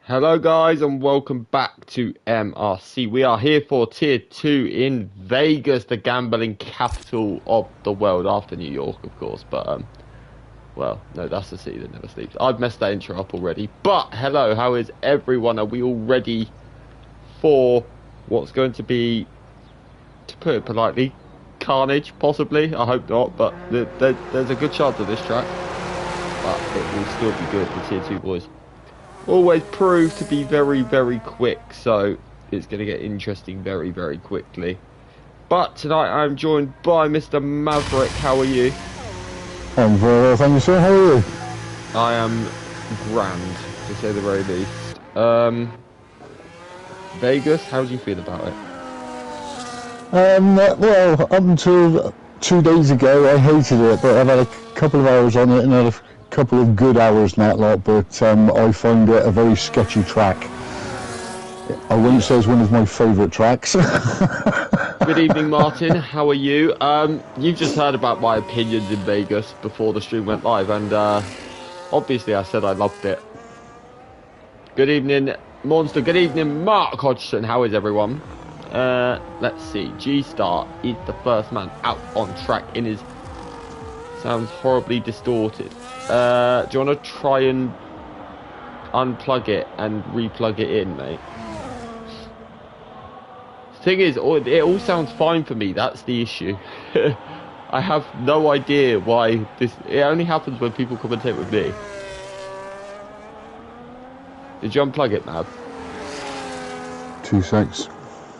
Hello guys and welcome back to MRC. We are here for Tier 2 in Vegas, the gambling capital of the world, after New York of course, but well, no, that's the city that never sleeps. I've messed that intro up already, but hello, how is everyone? Are we all ready for what's going to be, to put it politely, carnage, possibly? I hope not, but there's a good chance of this track, but it will still be good for Tier 2 boys. Always prove to be very, very quick, so it's going to get interesting very, very quickly. But tonight I'm joined by Mr. Maverick. How are you? I'm very well, thank you, sir. How are you? I am grand, to say the very least. Vegas, how do you feel about it? Well, up until 2 days ago, I hated it, but I've had a couple of hours on it and had a couple of good hours in that lot, but I find it a very sketchy track. I wouldn't say it's one of my favourite tracks. Good evening, Martin. How are you? You've just heard about my opinions in Vegas before the stream went live, and obviously I said I loved it. Good evening, Monster. Good evening, Mark Hodgson. How is everyone? Let's see. G-Star is the first man out on track in his... Sounds horribly distorted. Do you want to try and unplug it and replug it in, mate? The thing is, it all sounds fine for me. That's the issue. I have no idea why this... It only happens when people commentate with me. Did you unplug it, Mav? 2 secs.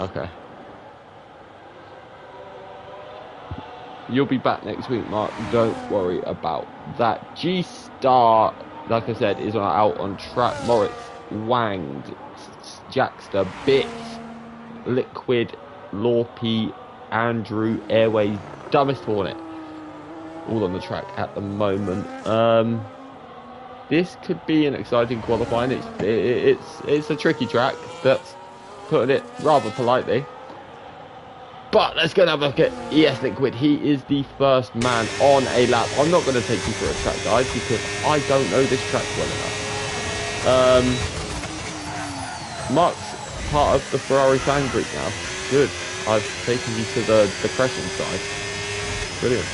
Okay. You'll be back next week, Mark. Don't worry about that. G-Star, like I said, is out on track. Moritz, Wanged, Jackster, Bits, Liquid, Lorpy, Andrew, Airways, Dumbest Hornet. All on the track at the moment. This could be an exciting qualifying. It's a tricky track. That's putting it rather politely. But let's go and have a look at ES Liquid. He is the first man on a lap. I'm not going to take you through a track, guys, because I don't know this track well enough. Mark's part of the Ferrari fan group now. Good. I've taken you to the depression side. Brilliant.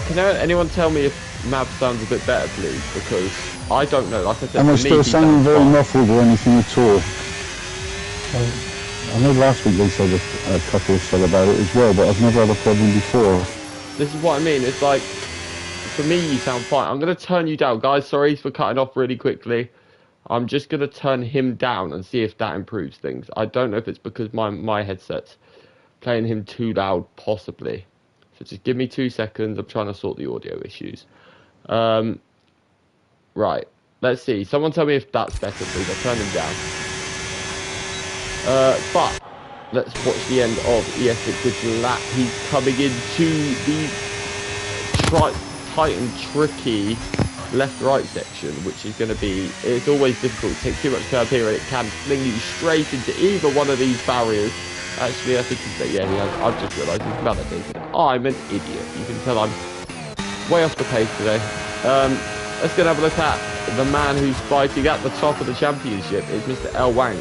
Can anyone tell me if Mav sounds a bit better, please? Because I don't know. Like I said, Am I still sounding very muffled or anything at all? I know last week they said a couple said about it as well, but I've never had a problem before. This is what I mean. It's like, for me, you sound fine. I'm going to turn you down. Guys, sorry for cutting off really quickly. I'm just going to turn him down and see if that improves things. I don't know if it's because my headset's playing him too loud, possibly. So just give me 2 seconds. I'm trying to sort the audio issues. Right. Let's see. Someone tell me if that's better, please. I'll turn him down. But let's watch the end of ES Liquid's lap. He's coming into the tight and tricky left-right section, which is going to be... It's always difficult. It takes too much curve here, and it can fling you straight into either one of these barriers. Actually, I think he's... Yeah, he has. I've just realised he's validated. I'm an idiot. You can tell I'm way off the pace today. Let's go and have a look at the man who's fighting at the top of the championship. It's Mr. L. Wang.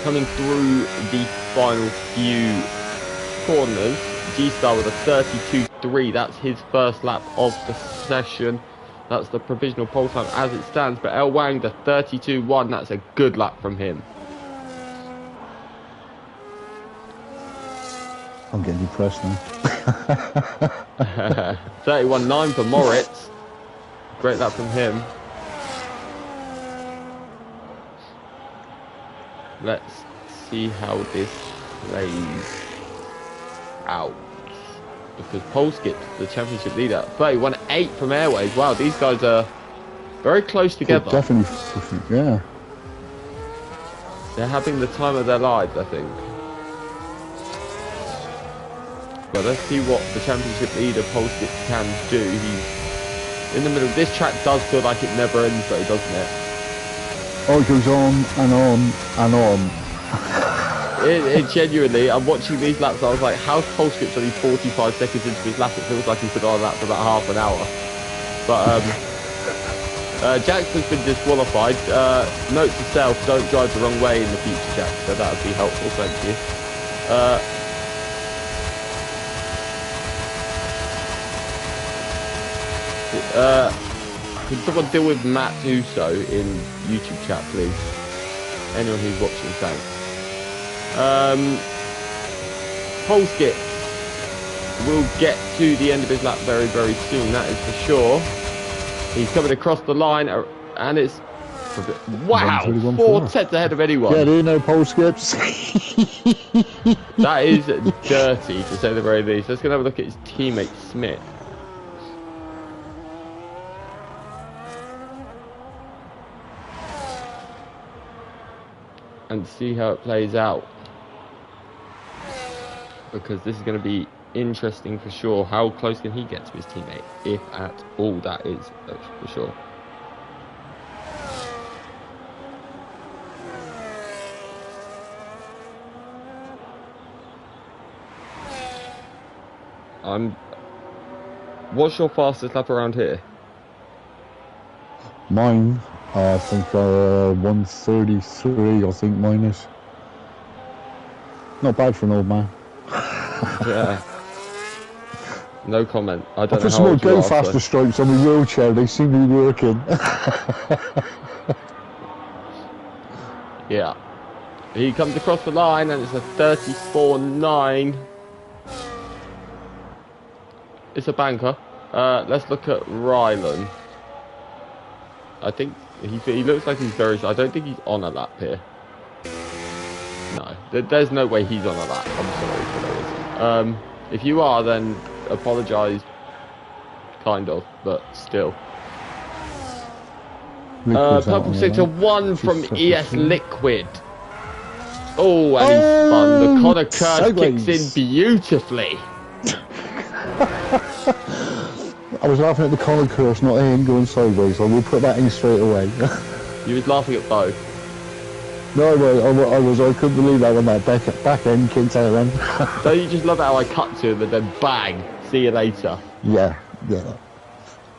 Coming through the final few corners, G-Star with a 32.3. That's his first lap of the session. That's the provisional pole time as it stands. But El Wang, the 32.1. That's a good lap from him. I'm getting depressed now. 31.9 for Moritz. Great lap from him. Let's see how this plays out. Because pole skipped the championship leader. 31.8 from Airways. Wow, these guys are very close together. Definitely, yeah. They're having the time of their lives, I think. But let's see what the championship leader pole skip can do. He's in the middle. This track does feel like it never ends though, doesn't it? Oh, it goes on and on and on. It genuinely, I'm watching these laps, I was like, how's pole skip's only 45 seconds into his lap? It feels like he's been on that for about half an hour. But Jackson's been disqualified. Note to self: don't drive the wrong way in the future, Jack. So that would be helpful. Thank you. Can someone deal with Matt Uso in YouTube chat, please? Anyone who's watching, thanks. Pole skip. We'll get to the end of his lap very, very soon. That is for sure. He's coming across the line, and it's wow, 4 tenths ahead of anyone. Yeah, there are no pole skips. That is dirty, to say the very least. Let's go have a look at his teammate Smith. And see how it plays out, because this is going to be interesting for sure. How close can he get to his teammate, if at all? That is for sure. What's your fastest lap around here? Mine, I think 1:33. I think mine is. Not bad for an old man. Yeah. No comment. I don't put know some how more old you go are, faster so. stripes on the wheelchair. They seem to be working. Yeah. He comes across the line, and it's a 34.9. It's a banker. Let's look at Rylan. I think he looks like he's very. I don't think he's on a lap here. No, there's no way he's on a lap. I'm sorry, but there isn't. If you are, then apologise. Kind of, but still. Purple sector 1 from ES Liquid. Oh, and he's spun. The Connor curse kicks in beautifully. I was laughing at the Colin curse, not him going sideways. I will put that in straight away. You was laughing at both. No, I was. I couldn't believe that when that back end kicked out then. Don't you just love how I cut to him and then bang, see you later? Yeah.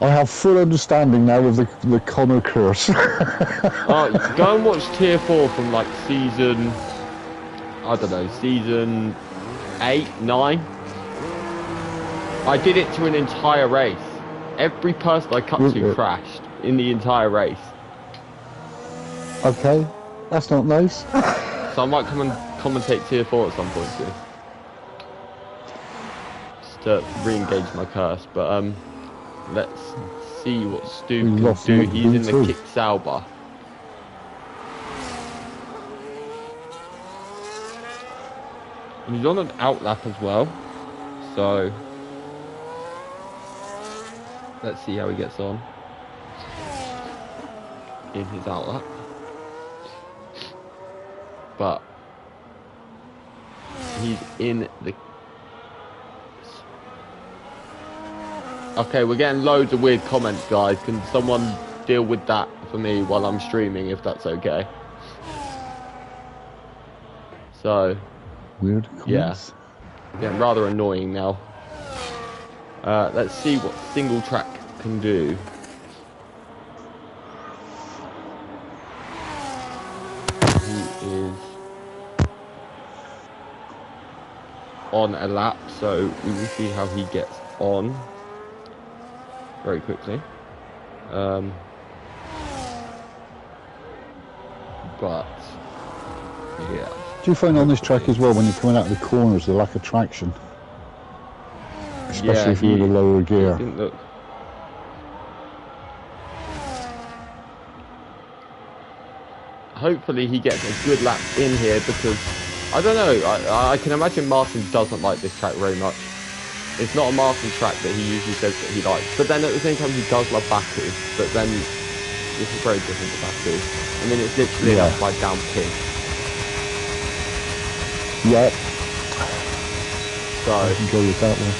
I have full understanding now of the Connor curse. Oh, go and watch Tier 4 from like season, I don't know, season 8, 9. I did it to an entire race. Every person I cut to crashed in the entire race. Okay, that's not nice. So I might come and commentate Tier 4 at some point soon. Just to re-engage my curse. But let's see what Stu can do. He's in the kick Sauber. And he's on an outlap as well. So let's see how he gets on in his outlap. But he's in the... Okay, we're getting loads of weird comments, guys. Can someone deal with that for me while I'm streaming, if that's okay? So... Weird comments? Yeah. Getting rather annoying now. Let's see what single track can do. He is on a lap, so we will see how he gets on very quickly. But yeah. Do you find on this track as well, when you're coming out of the corners, the lack of traction? Especially if you're in a lower gear. Look. Hopefully he gets a good lap in here, because I don't know, I can imagine Martin doesn't like this track very much. It's not a Martin track that he usually says that he likes, but then at the same time he does love Baku. But then this is very different to Baku. I mean, it's literally an upside down pin. Yep. So I can go with that one.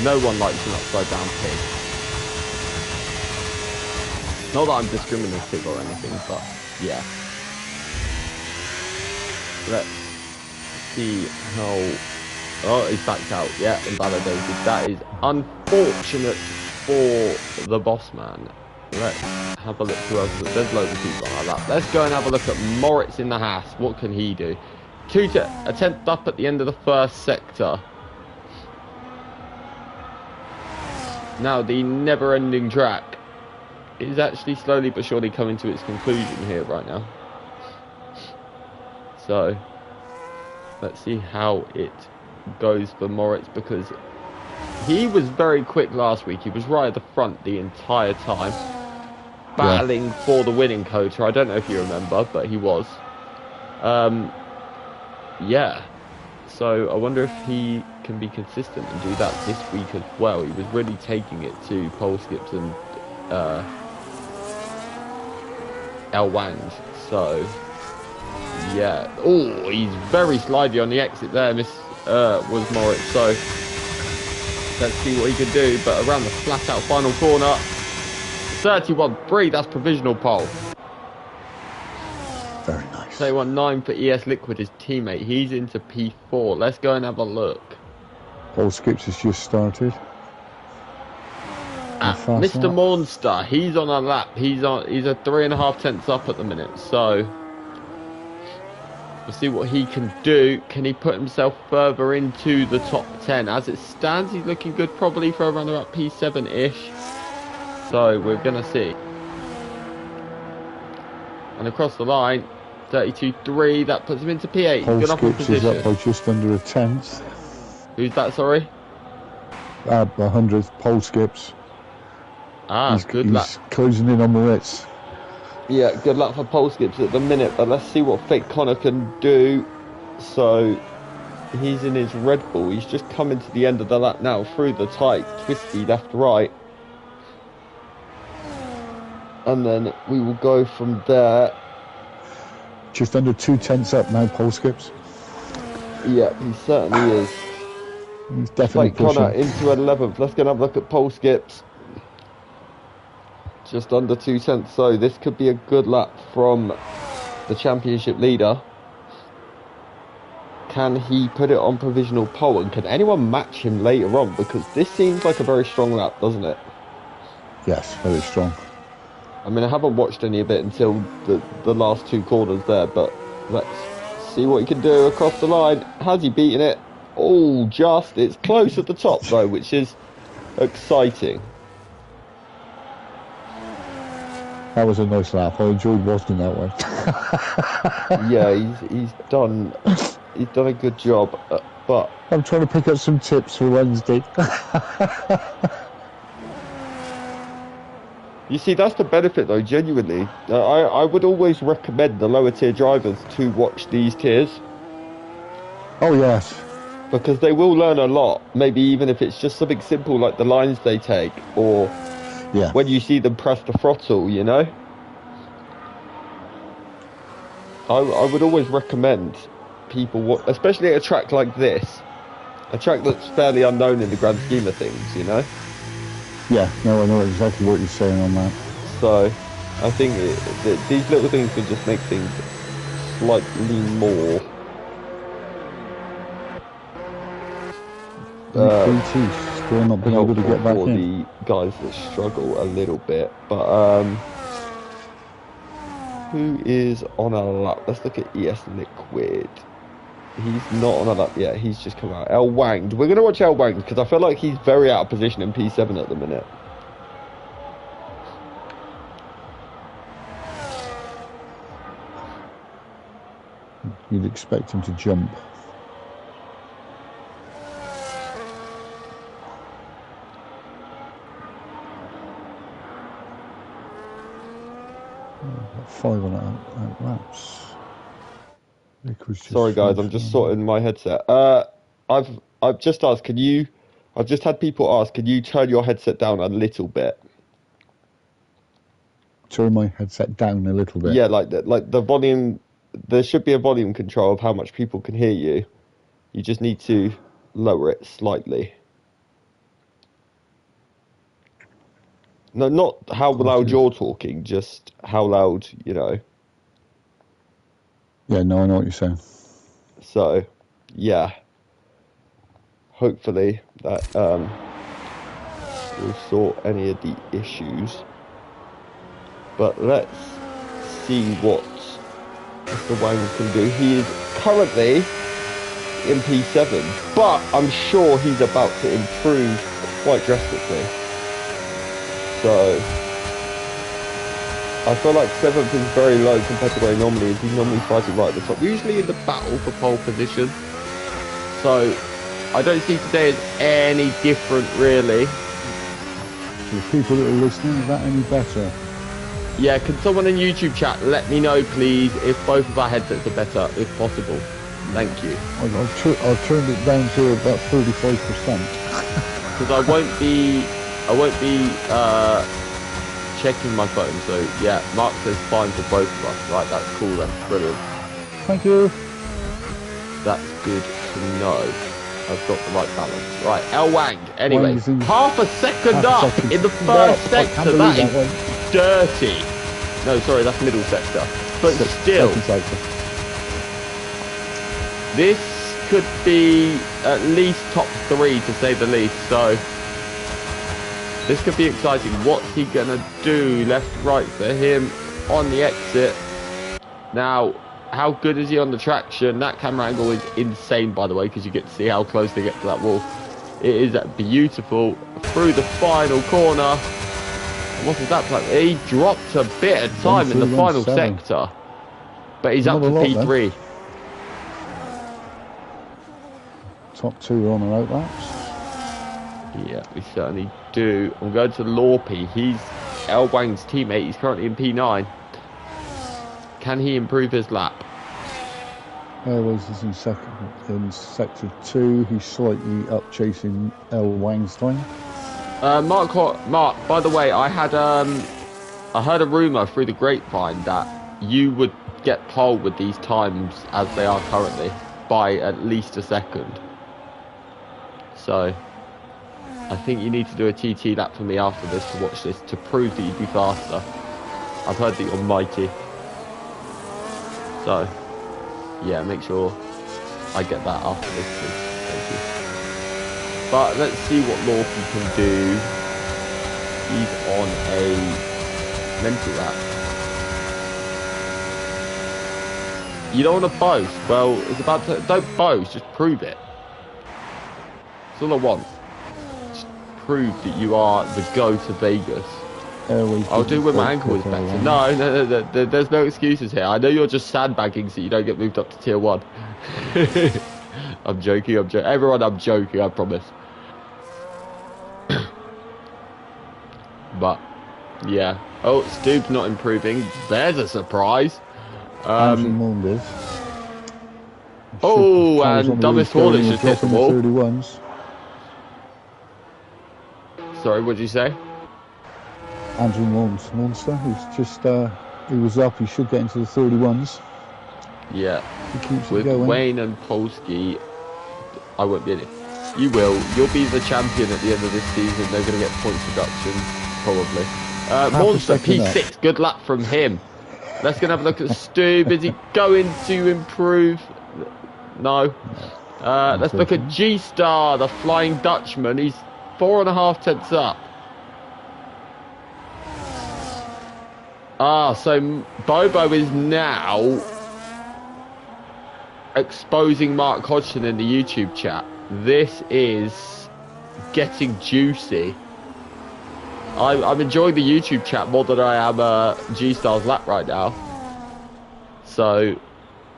No one likes an upside down pin. Not that I'm discriminative or anything, but yeah. Let's see how... Oh, he's backed out. Yeah, invalidated. That is unfortunate for the boss man. Let's have a look who else. There's loads of people on that. Let's go and have a look at Moritz in the Haas. What can he do? A 10th up at the end of the first sector. Now the never-ending track is actually slowly but surely coming to its conclusion here right now. So let's see how it goes for Moritz, because he was very quick last week. He was right at the front the entire time, battling for the winning quota. I don't know if you remember, but he was. Yeah. So I wonder if he can be consistent and do that this week as well. He was really taking it to pole skips and El Wangs. So yeah. Oh, he's very slidey on the exit there. Was Moritz. So let's see what he can do. But around the flat out final corner, 31.3. That's provisional pole. Very nice. 31.9 for ES Liquid, his teammate. He's into P4. Let's go and have a look. Pole skips has just started. Mr. Monster, he's on a lap. He's a 3.5 tenths up at the minute. So we'll see what he can do. Can he put himself further into the top 10? As it stands, he's looking good, probably for around about P7-ish. So we're gonna see. And across the line, 32.3. That puts him into P8. Pole Good enough in skips position. is up by just under a tenth. Who's that? Sorry. 100 pole skips. Good luck. He's closing in on Moritz. Yeah, good luck for pole skips at the minute, but let's see what Fake Connor can do. So he's in his Red Bull. He's just coming to the end of the lap now through the tight, twisty left right. And then we will go from there. Just under 2 tenths up now, pole skips. Yeah, he certainly is. He's definitely Fake pushing. Connor into 11th. Let's go and have a look at pole skips. Just under 2 tenths. So this could be a good lap from the championship leader. Can he put it on provisional pole? And can anyone match him later on? Because this seems like a very strong lap, doesn't it? Yes, very strong. I mean, I haven't watched any of it until the last 2 corners there, but let's see what he can do across the line. Has he beaten it? Oh, just. It's close at the top, though, which is exciting. That was a nice lap. I enjoyed watching that one. Yeah, he's done a good job, but I'm trying to pick up some tips for Wednesday. you see, that's the benefit, though, genuinely. I would always recommend the lower tier drivers to watch these tiers. Oh, yes. Because they will learn a lot, maybe even if it's just something simple like the lines they take, or when you see them press the throttle, you know? I would always recommend people, especially at a track like this, a track that's fairly unknown in the grand scheme of things, you know? Yeah, no, I know exactly what you're saying on that. So, I think these little things can just make things slightly more... BT still not been able to get back in. The guys that struggle a little bit, but who is on a lap? Let's look at ES Liquid. He's not on a lap yet. He's just come out. El Wanged. We're gonna watch El Wanged because I feel like he's very out of position in P7 at the minute. You'd expect him to jump. Got 5 on out laps. Sorry guys, I'm just sorting my headset. I've just asked, I've just had people ask, can you turn your headset down a little bit? Turn my headset down a little bit? Yeah, like the volume, there should be a volume control of how much people can hear you. You just need to lower it slightly. No, not how loud you're talking, just how loud, you know. Yeah, no, I know what you're saying. So, yeah. Hopefully that will sort any of the issues. But let's see what Mr. Wang can do. He is currently in P7, but I'm sure he's about to improve quite drastically. So I feel like 7th is very low compared to where he normally is. He's normally fighting right at the top, usually in the battle for pole position. So I don't see today as any different, really. For the people that are listening, is that any better? Yeah, can someone in YouTube chat let me know, please, if both of our headsets are better, if possible? Thank you. I've turned it down to about 35%. Because I won't be checking my phone. So yeah, Mark says fine for both of us. Right, that's cool then. Brilliant. Thank you. That's good to know. I've got the right balance. Right, El Wang. Anyway, half a second up in the first sector. That is dirty. No, sorry, that's middle sector. But still, this could be at least top 3 to say the least. So this could be exciting. What's he gonna do? Left, right for him on the exit. Now, how good is he on the traction? That camera angle is insane, by the way, because you get to see how close they get to that wall. It is beautiful through the final corner. What is that plan? He dropped a bit of time in the final sector, but he's up to P3. Then. Top 2 on and out laps. Yeah, we certainly do. I'm going to Lorpy. He's El Wang's teammate. He's currently in P9. Can he improve his lap? Airways is in sector 2. He's slightly up chasing El Wang's time. Mark, by the way, I heard a rumour through the grapevine that you would get pole with these times as they are currently by at least a second. So I think you need to do a TT lap for me after this to watch this to prove that you'd be faster. I've heard that you're mighty. So yeah, make sure I get that after this too. Thank you. But let's see what Lorpy can do. He's on a mental lap. You don't want to boast. Well, it's about to... Don't boast, just prove it. That's all I want. Just prove that you are the go to Vegas. I'll do when my ankle is better. No, there's no excuses here. I know you're just sandbagging so you don't get moved up to tier 1. I'm joking. Everyone, I'm joking, I promise. But, yeah. Oh, Stoop's not improving. There's a surprise. Oh, and Dumbest Hornets just hit the wall. 31s. Sorry, what did you say? Andrew Monster, who's just, he was up, he should get into the 31s. Yeah. He keeps with it going. Wayne and Polsky, I won't be in it. You will. You'll be the champion at the end of this season. They're going to get points reduction, probably. Monster, P6, good luck from him. Let's go and have a look at Stu. Is he going to improve? No. Let's look at G-Star, the Flying Dutchman. He's 4.5 tenths up. So Bobo is now exposing Mark Hodgson in the YouTube chat. This is getting juicy. I'm enjoying the YouTube chat more than I am G-Star's lap right now. So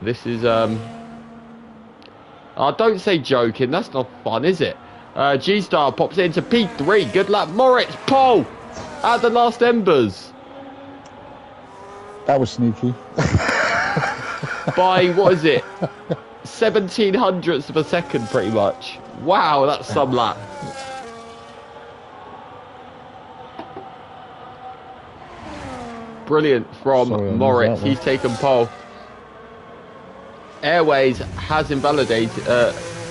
this is don't say joking, that's not fun, is it? G-Star pops into P3. Good luck, Moritz. Pole at the last embers. That was sneaky. By, what is it? 1700ths of a second, pretty much. Wow, that's some lap. Brilliant from Moritz. He's taken pole. Airways has invalidated,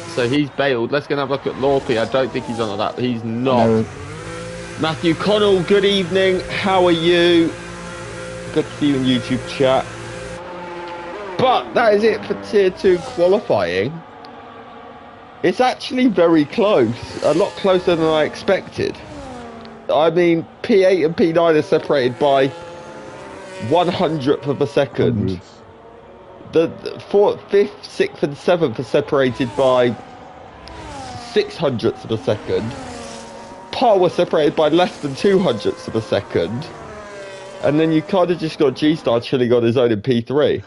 so he's bailed. Let's go and have a look at Lorpy. I don't think he's on that. He's not. No. Matthew Connell, good evening. How are you? Good to see you in YouTube chat. But that is it for Tier 2 qualifying. It's actually very close. A lot closer than I expected. I mean, P8 and P9 are separated by 1/100th of a second. Hundreds. The 4th, 5th, 6th, and 7th are separated by 6/100ths of a second. Par was separated by less than 2/100ths of a second. And then you kind of just got G-Star chilling on his own in P3.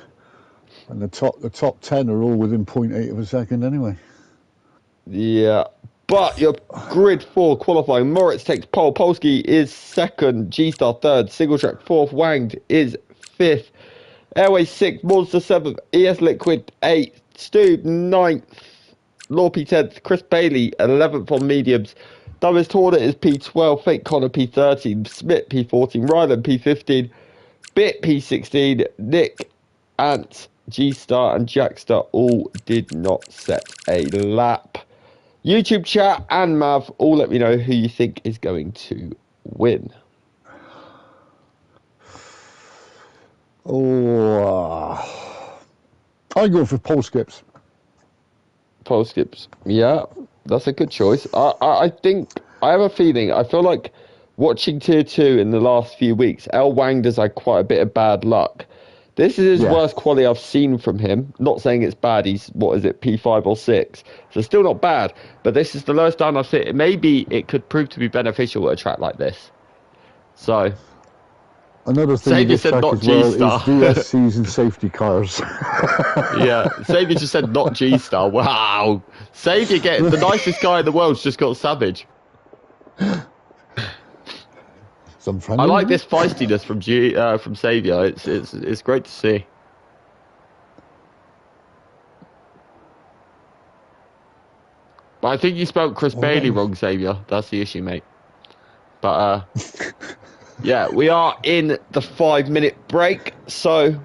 And the top 10 are all within 0.8 of a second anyway. Yeah. But your grid 4 qualifying, Moritz takes pole, Polski is 2nd, G-Star 3rd, Single Track 4th, Wanged is 5th, Airway 6th, Monster 7th, ES Liquid 8th, Stube 9th, Lorpy 10th, Chris Bailey 11th on mediums, Dumbest Hornet is P12, Fake Connor P13, Smith P14, Ryland P15, Bit P16, Nick, Ant, G-Star and Jackstar all did not set a lap. YouTube chat and Mav, all let me know who you think is going to win. I go for pole skips. Pole skips, yeah, that's a good choice. I think, I have a feeling, I feel like watching Tier 2 in the last few weeks, El Wang has had quite a bit of bad luck. This is his worst quality I've seen from him. Not saying it's bad. He's, what is it, P5 or 6. So still not bad. But this is the lowest down I've seen. Maybe it could prove to be beneficial at a track like this. So. Another thing Xavier said not G-Star. Is DSCs and safety cars. Yeah, Xavier just said not G-Star. Wow. Xavier getting the nicest guy in the world's just got savage. I like this feistiness from Xavier. It's great to see. But I think you spelled Chris Bailey wrong, Xavier. That's the issue, mate. But yeah, we are in the 5-minute break. So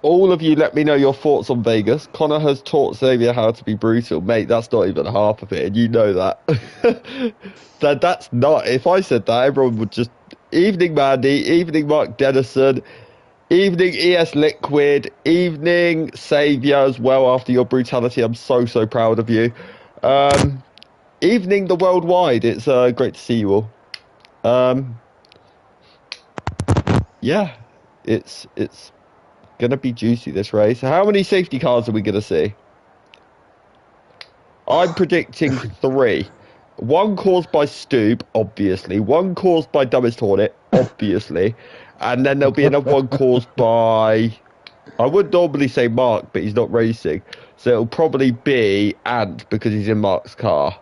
all of you, let me know your thoughts on Vegas. Connor has taught Xavier how to be brutal, mate. That's not even half of it, and you know that. That's not. If I said that, everyone would just. Evening, Mandy. Evening, Mark Dennison. Evening, ES Liquid. Evening, Xavier as well. After your brutality, I'm so proud of you. Evening, the worldwide. It's great to see you all. Yeah, it's gonna be juicy this race. How many safety cars are we gonna see? I'm predicting 3. One caused by Stube, obviously. One caused by Dumbest Hornet, obviously. And then there'll be another one caused by... I would normally say Mark, but he's not racing. So it'll probably be Ant, because he's in Mark's car.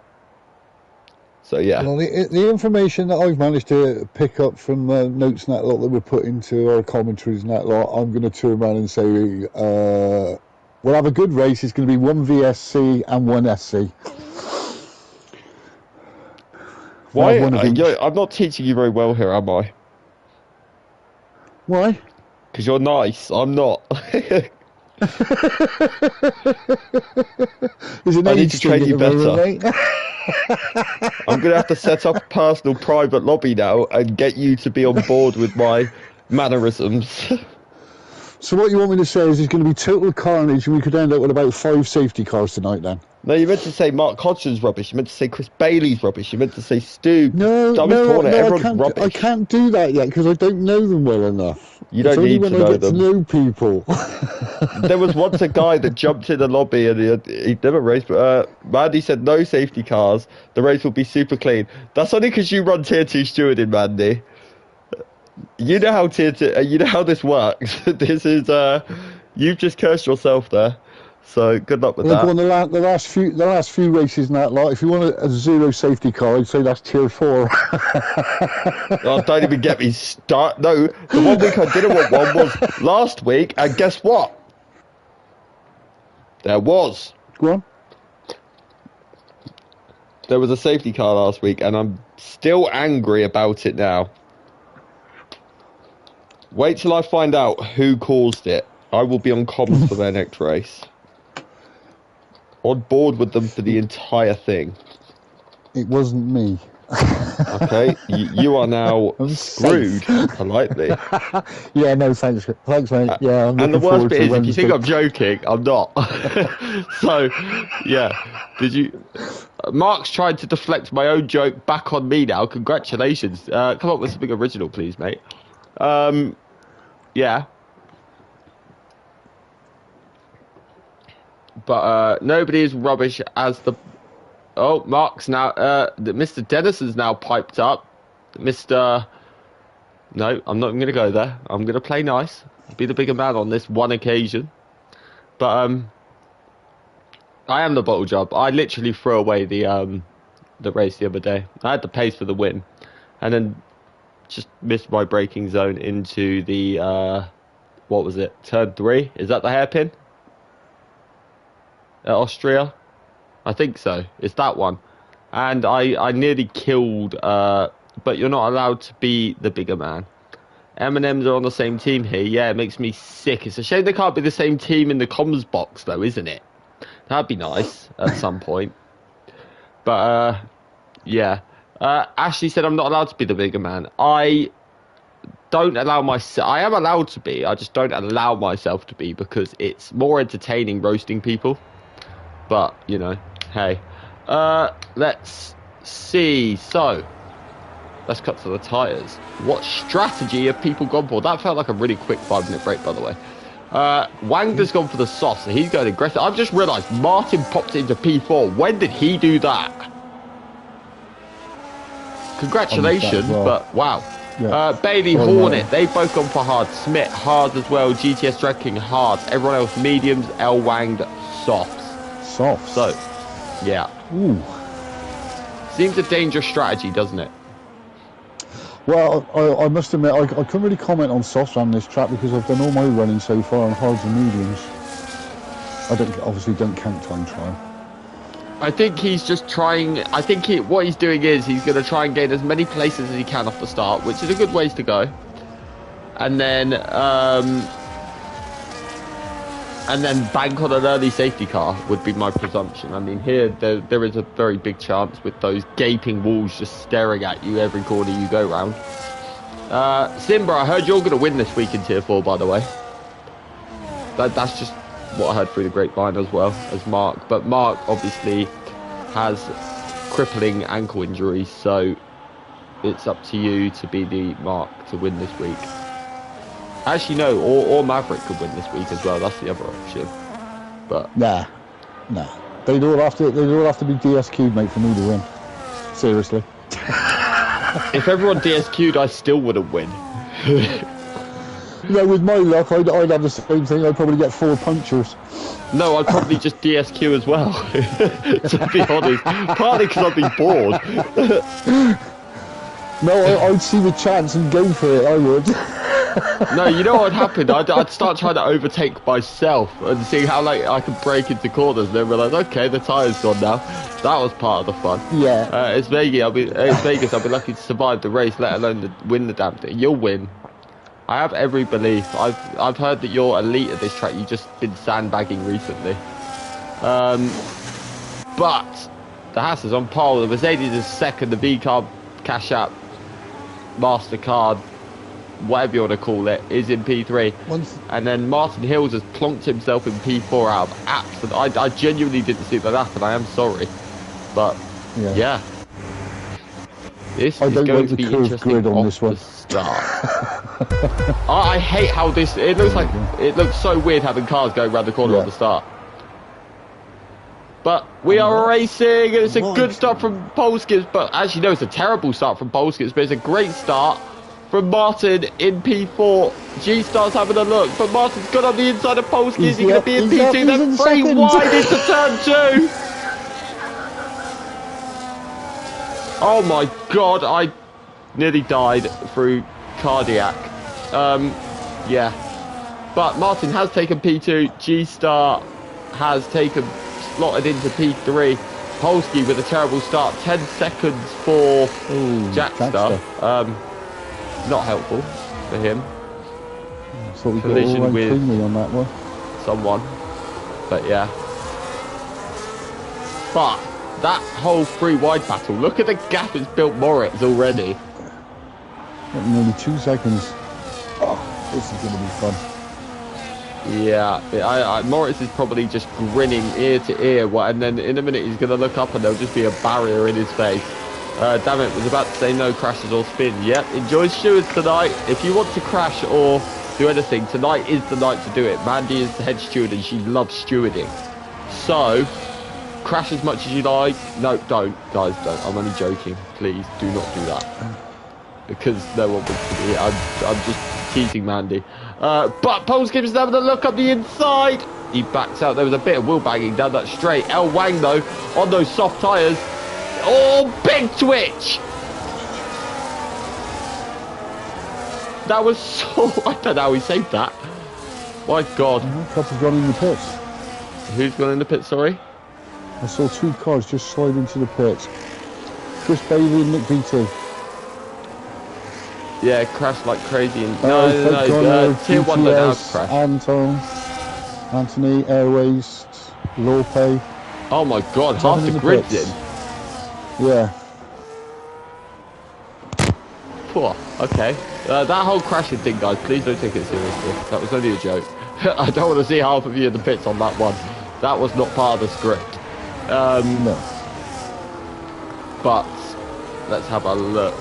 So, yeah. Well, the information that I've managed to pick up from notes and that lot that were put into our commentaries and that lot, I'm going to turn around and say we'll have a good race. It's going to be 1 VSC and 1 SC. Why? I'm not teaching you very well here, am I? Why? Because you're nice. I'm not. I need to train you better. I'm going to have to set up a personal private lobby now and get you to be on board with my mannerisms. So what you want me to say is there's going to be total carnage and we could end up with about 5 safety cars tonight then? No, you meant to say Mark Hodgson's rubbish. You meant to say Chris Bailey's rubbish. You meant to say Stu. No, I can't do that yet because I don't know them well enough. You don't need to know them. It's only when I get to know people. There was once a guy that jumped in the lobby and he'd never raced, but Mandy said no safety cars. The race will be super clean. That's only because you run Tier 2 stewarding, Mandy. You know how Tier 2, you know how this works. This is, you've just cursed yourself there. So good luck with that. On the last few races and that lot, if you want a 0 safety car, I'd say that's Tier 4. Oh, don't even get me started. No, the 1 week I didn't want one was last week, and guess what? There was. Go on. There was a safety car last week, and I'm still angry about it now. Wait till I find out who caused it. I will be on comms for their next race. On board with them for the entire thing. It wasn't me. Okay, you are now I'm screwed, safe. politely. Yeah, no, thanks. Thanks, mate. Yeah, I'm And the looking worst forward bit to is, if you think Wednesday. I'm joking, I'm not. So, yeah. Did you? Mark's tried to deflect my own joke back on me now. Congratulations. Come up with something original, please, mate. Yeah. But nobody is rubbish as the. Oh, Mark's now. Mr. Dennison's now piped up. Mr. No, I'm not even going to go there. I'm going to play nice. Be the bigger man on this one occasion. But I am the bottle job. I literally threw away the race the other day. I had the pace for the win, and then just missed my braking zone into the what was it? Turn 3? Is that the hairpin at Austria? I think so. It's that one. And I nearly killed. But you're not allowed to be the bigger man. M&M's are on the same team here. Yeah, it makes me sick. It's a shame they can't be the same team in the comms box, though, isn't it? That'd be nice at some point. But yeah. Ashley said I'm not allowed to be the bigger man. I don't allow myself. I am allowed to be. I just don't allow myself to be because it's more entertaining roasting people. But you know, hey. Let's see. So let's cut to the tyres. What strategy have people gone for? That felt like a really quick 5-minute break, by the way. Wangler's gone for the soft, so he's going aggressive. I've just realised Martin popped into P4. When did he do that? Congratulations, well. but wow. Yeah. Bailey, Hornet, they've both gone for hard. Smith, hard as well. GTS Drag King, hard. Everyone else, mediums. L Wanged, softs. Soft. So, yeah. Ooh. Seems a dangerous strategy, doesn't it? Well, I must admit, I couldn't really comment on softs on this track because I've done all my running so far on hards and mediums. I obviously don't count time trial. I think he's just trying. I think what he's doing is he's going to try and gain as many places as he can off the start, which is a good ways to go. And then bank on an early safety car would be my presumption. I mean, here there is a very big chance with those gaping walls just staring at you every corner you go round. Simba, I heard you're going to win this week in Tier 4, by the way. That's just what I heard through the grapevine as well as Mark. But Mark obviously has crippling ankle injuries, so it's up to you to be the Mark to win this week. Actually, no, or Maverick could win this week as well. That's the other option. But nah, they'd all have to be DSQ'd, mate, for me to win. Seriously. if everyone DSQ'd, I still wouldn't win. You know, with my luck, I'd have the same thing. I'd probably get 4 punctures. No, I'd probably just DSQ as well, to be honest. Partly because I'd be bored. No, I'd see the chance and go for it, I would. No, you know what would happen? I'd start trying to overtake myself and see how I could break into corners and then realise, okay, the tyre's gone now. That was part of the fun. Yeah. It's Vegas. I'll be lucky to survive the race, let alone win the damn thing. You'll win. I have every belief. I've heard that you're elite at this track. You've just been sandbagging recently. But the Haas is on pole. The Mercedes is second. The V-Carb, Cash App, MasterCard, whatever you want to call it, is in P3. And then Martin Hills has plonked himself in P4 out of absolute. I genuinely didn't see that happen. I am sorry. But, yeah. This is going to be interesting on off this one. the start. I hate how this. It looks so weird having cars going around the corner at the start. But we are racing. It's a good start from Polskis, but actually no, it's a terrible start from Polskis. But it's a great start from Martin in P4. G-Star's having a look, but Martin's got on the inside of Polskis. He's going to be in P2. Then 3 wide into turn 2. Oh my god, I nearly died through cardiac. Yeah. But Martin has taken P2. G-Star has slotted into P3. Polski with a terrible start. 10 seconds for Jackstar. Not helpful for him. So we collision with on that one. Someone. But yeah. But that whole free wide battle. Look at the gap it's built Moritz already. Nearly 2 seconds. Oh, this is going to be fun. Yeah, Moritz is probably just grinning ear to ear, and then in a minute he's going to look up and there'll just be a barrier in his face. Damn it, was about to say no crashes or spin. Yep, enjoy stewards tonight. If you want to crash or do anything, tonight is the night to do it. Mandy is the head steward and she loves stewarding. So, crash as much as you like. No, don't. Guys, don't. I'm only joking. Please, do not do that. Because no one wants to be. I'm just teasing Mandy. But Polskip is having a look up the inside. He backs out. There was a bit of wheel banging down that straight. El Wang, though, on those soft tyres. Oh, big twitch. That was so... I don't know how he saved that. My God. Couple's gone in the pits. Who's gone in the pit, sorry? I saw 2 cars just slide into the pits. Chris Bailey and Nick VT. Yeah, crashed like crazy. And no, tier 1 don't have to crash. Anthony, Airways, Lope. Oh my God, half the grid's in. Yeah. Poor. Okay. That whole crashing thing, guys, please don't take it seriously. That was only a joke. I don't want to see half of you in the pits on that one. That was not part of the script. No. But let's have a look.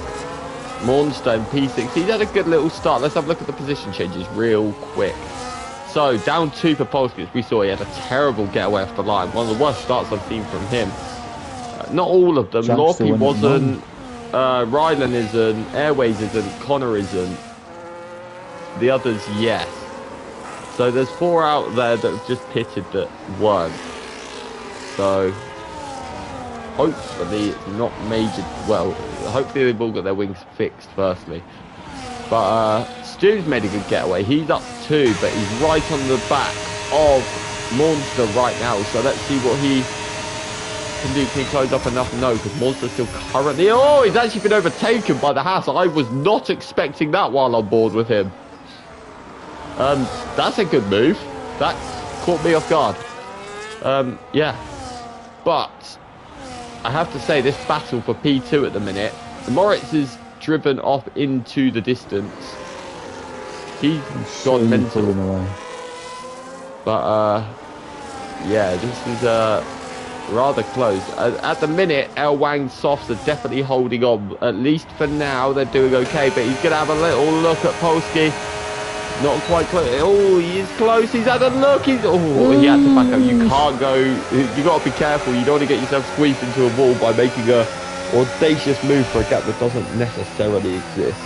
Mornstone P6. He's had a good little start. Let's have a look at the position changes real quick. So down 2 for Polskis. We saw he had a terrible getaway off the line. One of the worst starts I've seen from him. Not all of them. Lorpy wasn't. Rylan isn't. Airways isn't. Connor isn't. The others, yes. So there's 4 out there that have just pitted that weren't. So hopefully it's not major. Well, hopefully they've all got their wings fixed firstly. But Stu's made a good getaway. He's up 2, but he's right on the back of Monster right now. So let's see what he can do. Can he close up enough? No, because Monster's still currently... Oh, he's actually been overtaken by the Haas. I was not expecting that while on board with him. That's a good move. That caught me off guard. Yeah. But I have to say, this battle for P2 at the minute, Moritz is driven off into the distance. He's gone mental. But, yeah, this is rather close. At the minute, El Wang's softs are definitely holding on. At least for now, they're doing okay. But he's going to have a little look at Polski. Not quite close. Oh, he is close. He's had a look. He had to back up. You can't go. You got to be careful. You don't want to get yourself squeezed into a wall by making a audacious move for a gap that doesn't necessarily exist.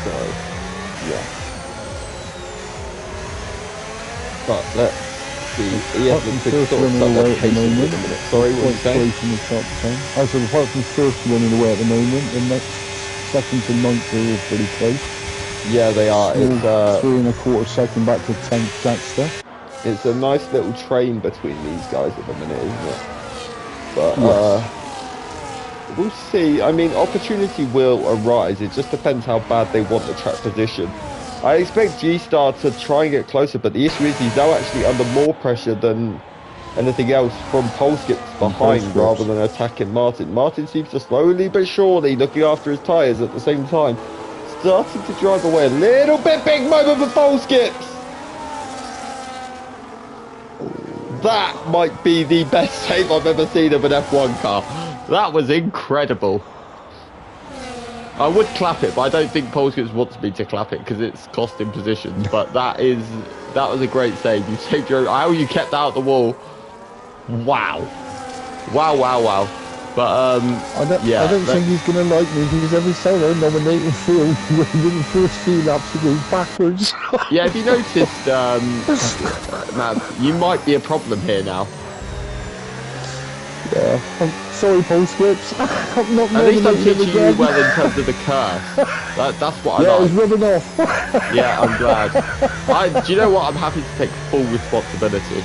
So, yeah. But let's see. He hasn't been sort of stuck there patiently at the minute. Sorry, what are you saying? I said apart from first running away at the moment, the next second to 9th are all pretty close. Yeah, they are. It's 3 1/4 second back to 10th Dexter. It's a nice little train between these guys at the minute, isn't it? But we'll see. I mean, opportunity will arise. It just depends how bad they want the track position. I expect G-Star to try and get closer, but the issue is he's now actually under more pressure than anything else from Polskip's behind rather than attacking Martin. Martin seems to slowly but surely looking after his tyres at the same time. Starting to drive away a little bit. Big moment for Polskips. That might be the best save I've ever seen of an F1 car. That was incredible. I would clap it, but I don't think Polskis wants me to clap it because it's cost him positions. But that was a great save. You saved your own. How you kept out the wall. Wow. Wow. But I don't think he's gonna like me because every solo nominated for him within the first few laps he goes backwards. Yeah, if you noticed, man, you might be a problem here now. Yeah, I'm sorry, Polskips. I'm not. At least I'm teaching you well in terms of the curse. That's what I like. Yeah, it's rubbing off. Yeah, I'm glad. Do you know what? I'm happy to take full responsibility.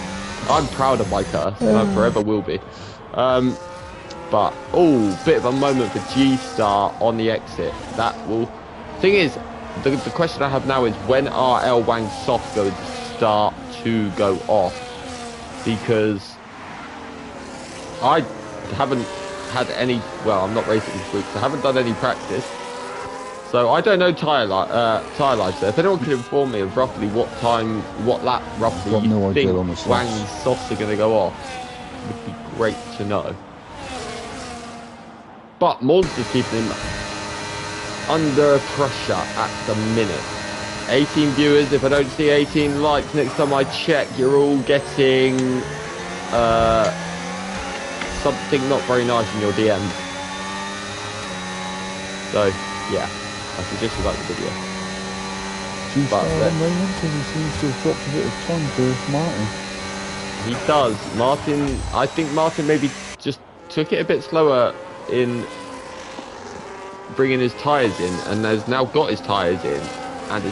I'm proud of my curse, and I forever will be. But bit of a moment for G-Star on the exit. That will. Thing is, the question I have now is when are El Wang's softs going to start to go off, because I haven't had any, well, I'm not racing this week, so I haven't done any practice. So I don't know tyre life. So if anyone can inform me of roughly what lap roughly you think Wang's softs are going to go off, it would be great to know. But Monster's keeping him under pressure at the minute. 18 viewers. If I don't see 18 likes next time I check, you're all getting something not very nice in your DMs. So yeah, I suggest you like the video. But he seems to have dropped a bit of time to Martin. He does. Martin, I think Martin maybe just took it a bit slower in bringing his tyres in, and has now got his tyres in, and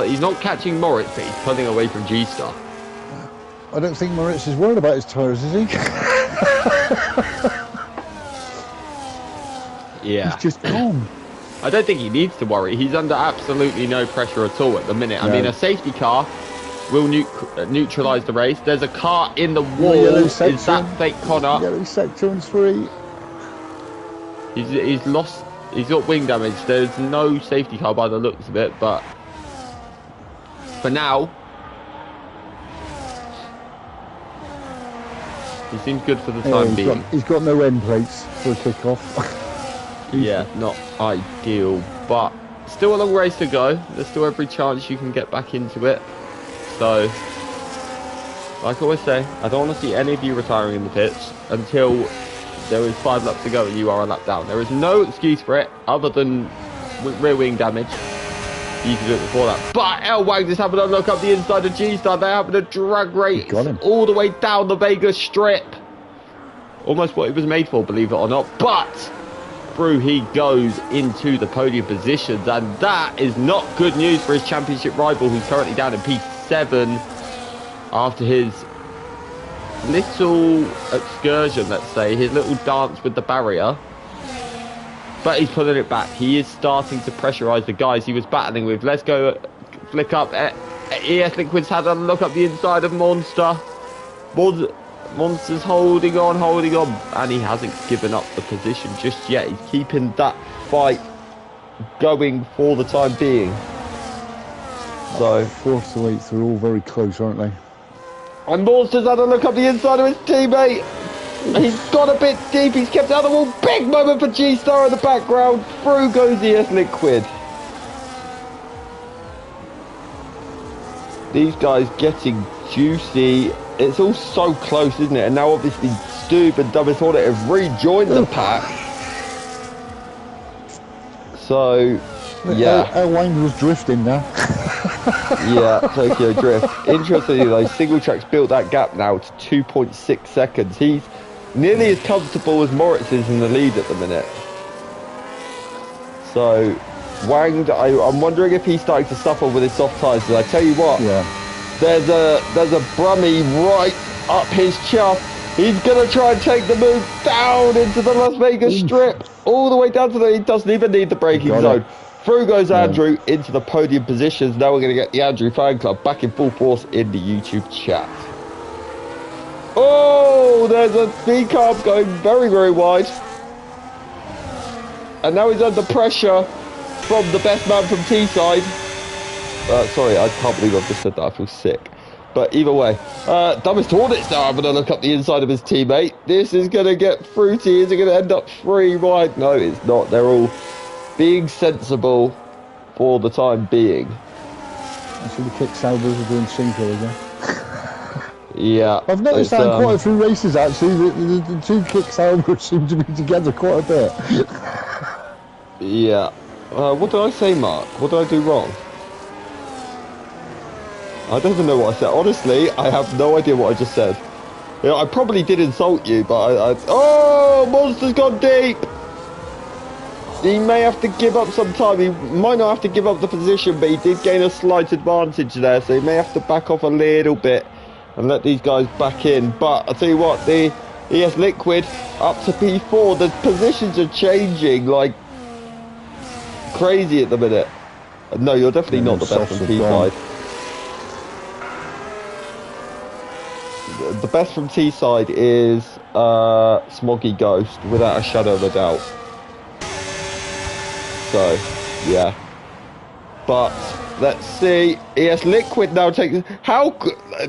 he's not catching Moritz, but he's pulling away from G-Star. I don't think Moritz is worried about his tyres, is he? Yeah. He's just calm. I don't think he needs to worry. He's under absolutely no pressure at all at the minute. I mean, a safety car will neutralise the race. There's a car in the wall. Is that fake Connor? Yellow sector and 3. He's lost. He's got wing damage. There's no safety car by the looks of it, but for now, he seems good for the time being. He's got no end plates for a kick-off. Yeah, not ideal, but still a long race to go. There's still every chance you can get back into it. So, like I always say, I don't want to see any of you retiring in the pits until there is 5 laps to go and you are a lap down. There is no excuse for it other than rear wing damage. You can do it before that. But L-Wang just having a look up the inside of G-Star. They're having a drag race all the way down the Vegas Strip. Almost what it was made for, believe it or not. But through he goes into the podium positions, and that is not good news for his championship rival, who's currently down in P7 after his little excursion, let's say, his little dance with the barrier. But he's pulling it back. He is starting to pressurise the guys he was battling with. Let's go flick up. ES Liquid's had a look up the inside of Monster. Monster's holding on, and he hasn't given up the position just yet. He's keeping that fight going for the time being. So 4th to 8th, they're all very close, aren't they? And Monster's had a look up the inside of his teammate. He's got a bit deep. He's kept out of the wall. Big moment for G-Star in the background. Through goes ES Liquid. These guys getting juicy. It's all so close, isn't it? And now obviously Stoob and Dumbest Hornet have rejoined the pack. So, yeah. L-Wang was drifting now. Yeah, Tokyo Drift. Interestingly though, Single Track's built that gap now to 2.6 seconds. He's nearly as comfortable as Moritz is in the lead at the minute. So, Wang, I'm wondering if he's starting to suffer with his soft tyres. I tell you what, there's a Brummy right up his chuff. He's going to try and take the move down into the Las Vegas Strip. All the way down to he doesn't even need the braking zone. Through goes Andrew into the podium positions. Now we're going to get the Andrew fan club back in full force in the YouTube chat. Oh, there's a V-carb going very, very wide. And now he's under pressure from the best man from T-side. Sorry, I can't believe I've just said that. I feel sick. But either way, Dumbest Hornet's now having a look up the inside of his teammate. This is going to get fruity. Is it going to end up 3 wide? No, it's not. They're all being sensible for the time being. I see the kick salvers are doing synchro again. Yeah. I've noticed that in quite a few races actually. The 2 kick salvers seem to be together quite a bit. Yeah. What did I say, Mark? What did I do wrong? I don't even know what I said. Honestly, I have no idea what I just said. You know, I probably did insult you, but Oh, Monster's gone deep! He may have to give up some time. He might not have to give up the position, but he did gain a slight advantage there, so he may have to back off a little bit and let these guys back in. But I'll tell you what, the ES Liquid up to P4. The positions are changing like crazy at the minute. No, you're definitely not the best on P side. best from T-side is Smoggy Ghost, without a shadow of a doubt. So, yeah. But let's see. ES Liquid now takes.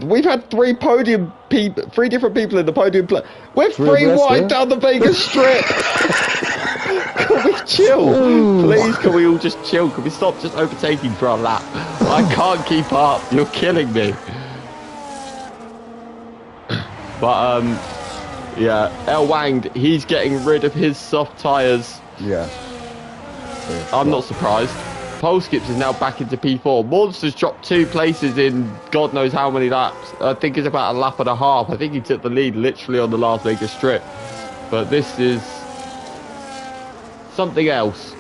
We've had three different people in the podium. We're three wide down the Vegas Strip. Can we chill? Please, can we all just chill? Can we stop just overtaking for a lap? I can't keep up. You're killing me. But yeah, El Wang, he's getting rid of his soft tyres. Yeah. I'm not surprised. Pole Skips is now back into P4. Monster's dropped 2 places in God knows how many laps. I think it's about a lap and a half. I think he took the lead literally on the last Vegas Strip. But this is something else.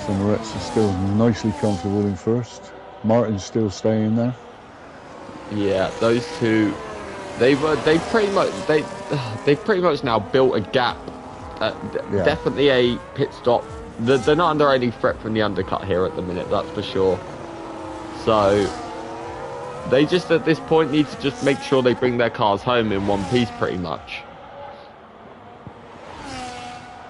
So Moretz is still nicely comfortable in first. Martin's still staying there. Yeah, those two, they've pretty much now built a gap. Definitely a pit stop. They're not under any threat from the undercut here at the minute, that's for sure. So they just at this point need to just make sure they bring their cars home in one piece pretty much.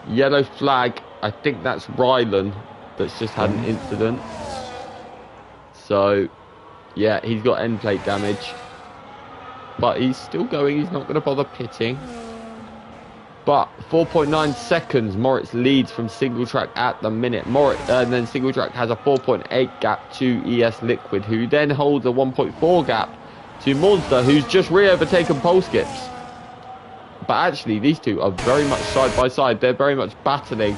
Yellow flag, I think that's Rylan that's just had an incident. So yeah, he's got end plate damage, but he's still going. He's not going to bother pitting. But 4.9 seconds, Moritz leads from single track at the minute. And then single track has a 4.8 gap to ES Liquid, who then holds a 1.4 gap to Monster, who's just re-overtaken Pole Skips. But actually, these two are very much side by side. They're very much battling.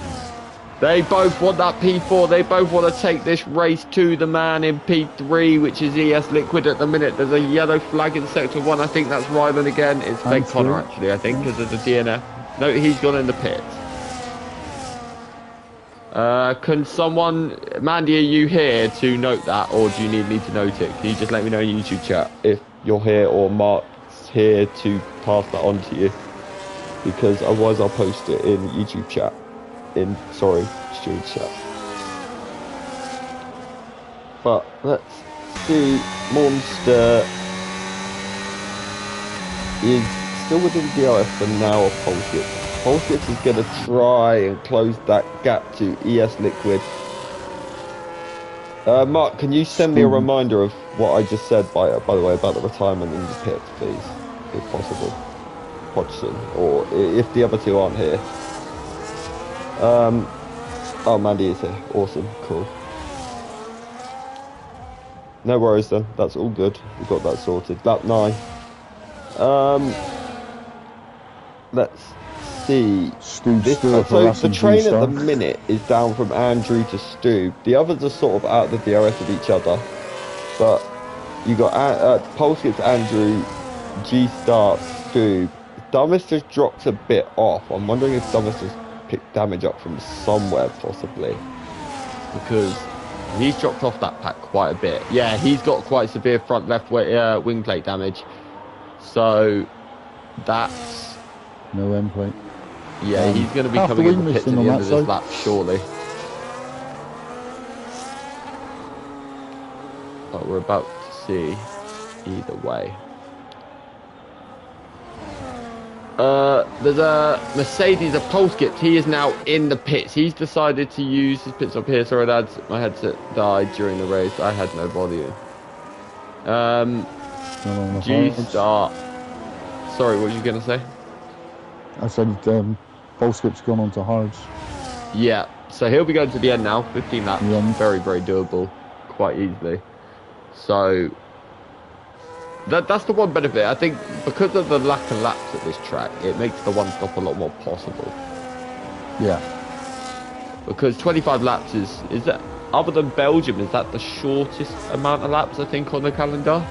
They both want that P4. They both want to take this race to the man in P3, which is ES Liquid at the minute. There's a yellow flag in sector 1. I think that's Rylan again. It's fake Connor, actually, I think, because of the DNF. No, he's gone in the pit. Can someone, Mandy, are you here to note that, or do you need me to note it? Can you just let me know in YouTube chat if you're here or Mark's here to pass that on to you? Because otherwise I'll post it in YouTube chat. Stuart chat. But let's see. Monster is still within DRS for now of Pole Skips. Pole Skips is going to try and close that gap to ES Liquid. Mark, can you send me a reminder of what I just said, by the way, about the retirement in the pits, please, if possible? Hodgson, or if the other two aren't here. Oh, Mandy is here. Awesome, cool. No worries then, that's all good. We've got that sorted. Lap 9. Let's see. So the train at the minute is down from Andrew to Stu. The others are sort of out of the DRS of each other. But you got Pole Skips, Andrew, G-Star, Stu. Dumbest has dropped a bit off. I'm wondering if Dumbest has picked damage up from somewhere, possibly. Because he's dropped off that pack quite a bit. Yeah, he's got quite severe front left wing plate damage. So that's... no end plate. Yeah, he's going to be coming in the pits at the end of this lap, surely. But we're about to see either way. There's a Mercedes, a Pole Skips. He is now in the pits. He's decided to use his pit stop here. Sorry, lads, my headset died during the race. I had no volume. G-Star. Sorry, what were you going to say? I said Pole Skips gone on to hards. Yeah, so he'll be going to the end now. 15 laps. Yeah. Very, very doable. Quite easily. So... That's the one benefit. I think because of the lack of laps at this track, it makes the one stop a lot more possible. Yeah. Because 25 laps is that, other than Belgium, is that the shortest amount of laps I think on the calendar?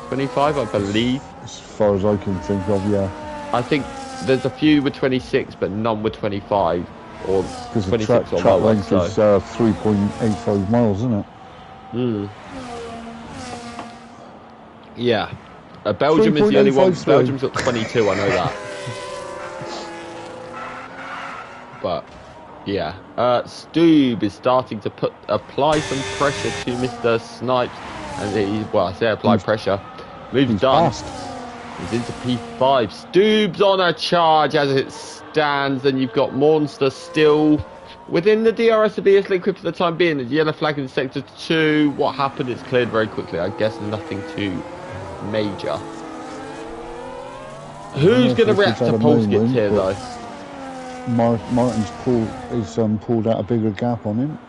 25, I believe. As far as I can think of, yeah. I think there's a few with 26, but none with 25 or 26 the track length is 3.85 miles, isn't it? Hmm. Yeah. Belgium is the only one. Belgium's got 22, I know that. But, yeah. Stube is starting to apply some pressure to Mr. Snipes. And he's, well, I say apply pressure. Move's done. Fast. He's into P5. Stoob's on a charge as it stands, and you've got Monster still within the DRS of ES Liquid for the time being. The yellow flag in sector 2. What happened? It's cleared very quickly. I guess nothing too major. Who's going to react to pole skips here, though? Martin's pulled out a bigger gap on him.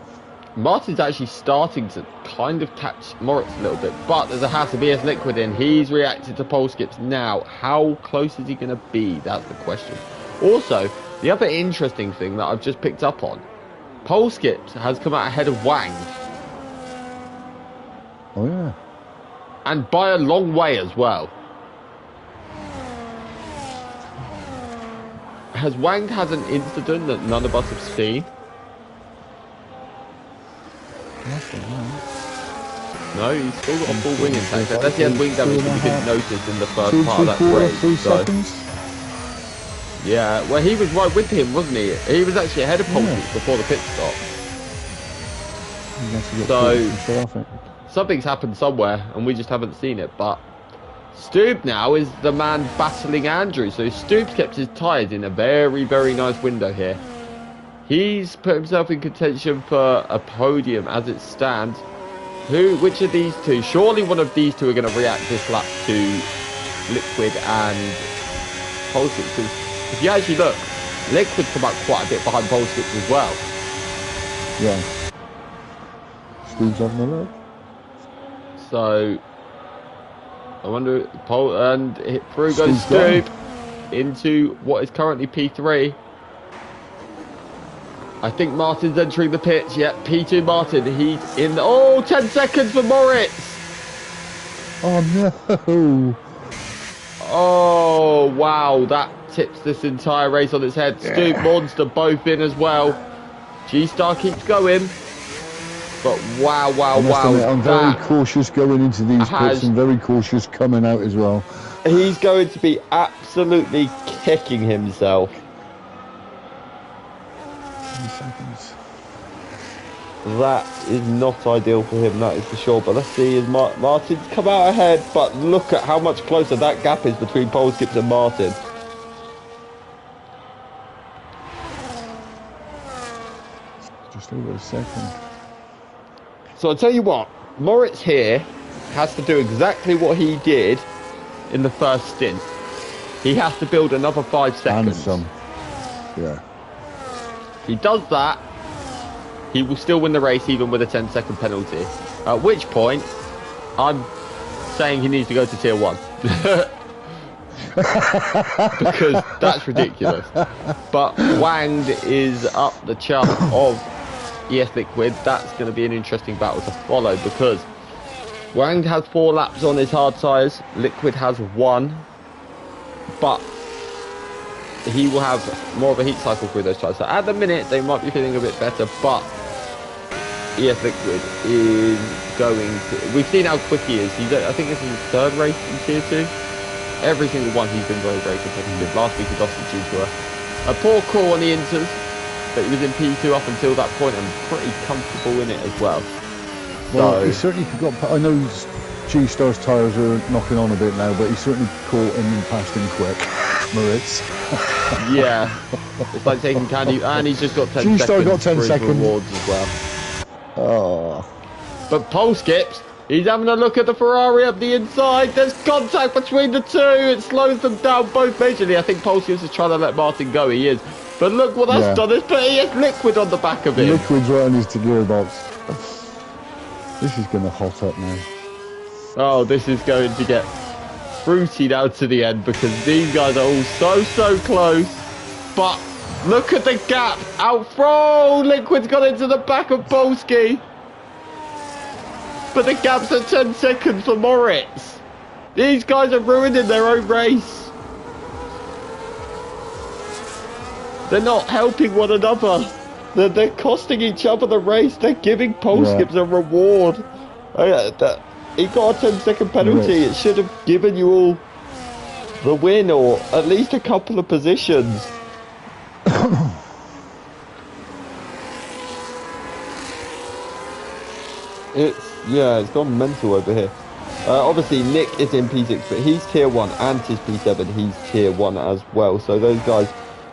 Martin's actually starting to kind of catch Moritz a little bit, but there's a house of ES Liquid in. He's reacted to pole skips now. How close is he going to be? That's the question. Also, the other interesting thing that I've just picked up on, pole skips has come out ahead of Wang. Oh, yeah. And by a long way as well. Has Wang had an incident that none of us have seen? No, he's still got a full wing intact. Unless he had wing damage that we didn't notice in the first part of that race. 3 seconds. Yeah, well, he was right with him, wasn't he? He was actually ahead of Polsky before the pit stop. So, something's happened somewhere, and we just haven't seen it. But Stoob now is the man battling Andrew. So Stoob's kept his tyres in a very, very nice window here. He's put himself in contention for a podium as it stands. Which of these two? Surely one of these two are going to react this lap to Liquid and Polskips. Because if you actually look, Liquid's come out quite a bit behind Polskips as well. Yeah. Stoob's having a look. So, I wonder, and through goes Stoob into what is currently P3. I think Martin's entering the pits. Yep, P2 Martin. He's in. 10 seconds for Moritz. Oh, no. Oh, wow. That tips this entire race on its head. Yeah. Stoob, Monster, both in as well. G-Star keeps going. But wow. I'm very cautious going into these pits and very cautious coming out as well. He's going to be absolutely kicking himself. Seconds. That is not ideal for him, that is for sure. But let's see, as Martin's come out ahead, but look at how much closer that gap is between Polskips and Martin. Just over a second. So I'll tell you what, Moritz here has to do exactly what he did in the first stint. He has to build another 5 seconds. And some. Yeah. If he does that, he will still win the race even with a 10-second penalty. At which point, I'm saying he needs to go to tier 1. Because that's ridiculous. But Wang is up the chart of ES Liquid. That's going to be an interesting battle to follow because Wang has 4 laps on his hard tyres. Liquid has 1. But he will have more of a heat cycle through those tyres. So at the minute, they might be feeling a bit better, but ES Liquid is going to... We've seen how quick he is. I think this is his 3rd race in Tier 2. Every single one he's been very, very competitive. Last week he lost it due to a poor call on the inters, but he was in P2 up until that point and pretty comfortable in it as well. Well, he certainly got... I know G-Star's tyres are knocking on a bit now, but he certainly caught him and passed him quick. Moritz. Yeah, it's like taking candy, and he's just got 10 G-Star seconds got 10 for his seconds. rewards as well. Oh. But Polskips, he's having a look at the Ferrari up the inside. There's contact between the two. It slows them down both majorly. I think Polskips is trying to let Martin go. He is. But look what that's done. It's put ES Liquid on the back of him. Liquid's right on his gearbox. This is going to hot up now. Oh, this is going to get fruity down to the end because these guys are all so close. But look at the gap out front. Liquid's got into the back of Polski. But the gap's at 10 seconds for Moritz. These guys are ruining their own race. They're not helping one another. They're costing each other the race. They're giving Polskips a reward. He got a 10-second penalty. It should have given you all the win or at least a couple of positions. Yeah, it's gone mental over here. Obviously, Nick is in P6, but he's tier 1, and his P7, he's tier 1 as well. So those guys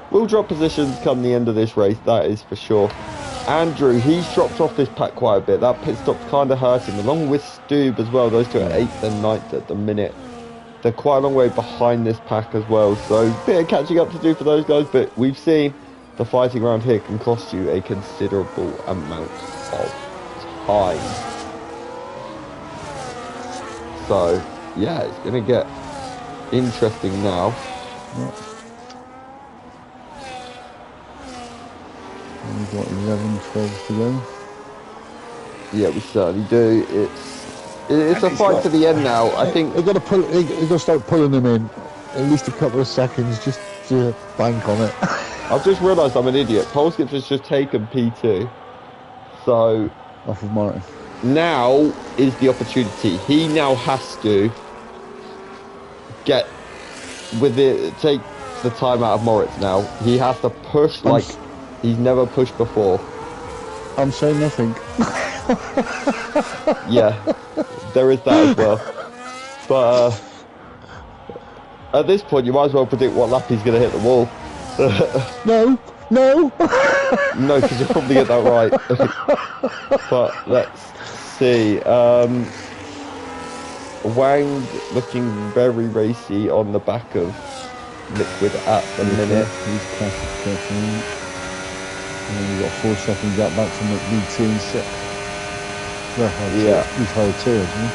will drop positions come the end of this race, that is for sure. Andrew, he's dropped off this pack quite a bit. That pit stop's kind of hurt him, along with Stoob as well. Those two are 8th and 9th at the minute. They're quite a long way behind this pack as well. So a bit of catching up to do for those guys, but we've seen the fighting around here can cost you a considerable amount of time. So, yeah, it's going to get interesting now. We've got 11, 12 to go. Yeah, we certainly do. It's a fight to the end now. I think they've got to start pulling them in. At least a couple of seconds just to bank on it. I've just realised I'm an idiot. Polskips has just taken P2. So off of Martin. Now is the opportunity. He now has to get with it, take the time out of Moritz now. He has to push like he's never pushed before. I'm saying nothing. Yeah, there is that as well. But at this point, you might as well predict what lap he's going to hit the wall. No. No, because you'll probably get that right. But let's see. Wang looking very racy on the back of Liquid at the minute. He's classic. And then you've got 4 second gap back to McBeat in 6. Yeah. He's high too, isn't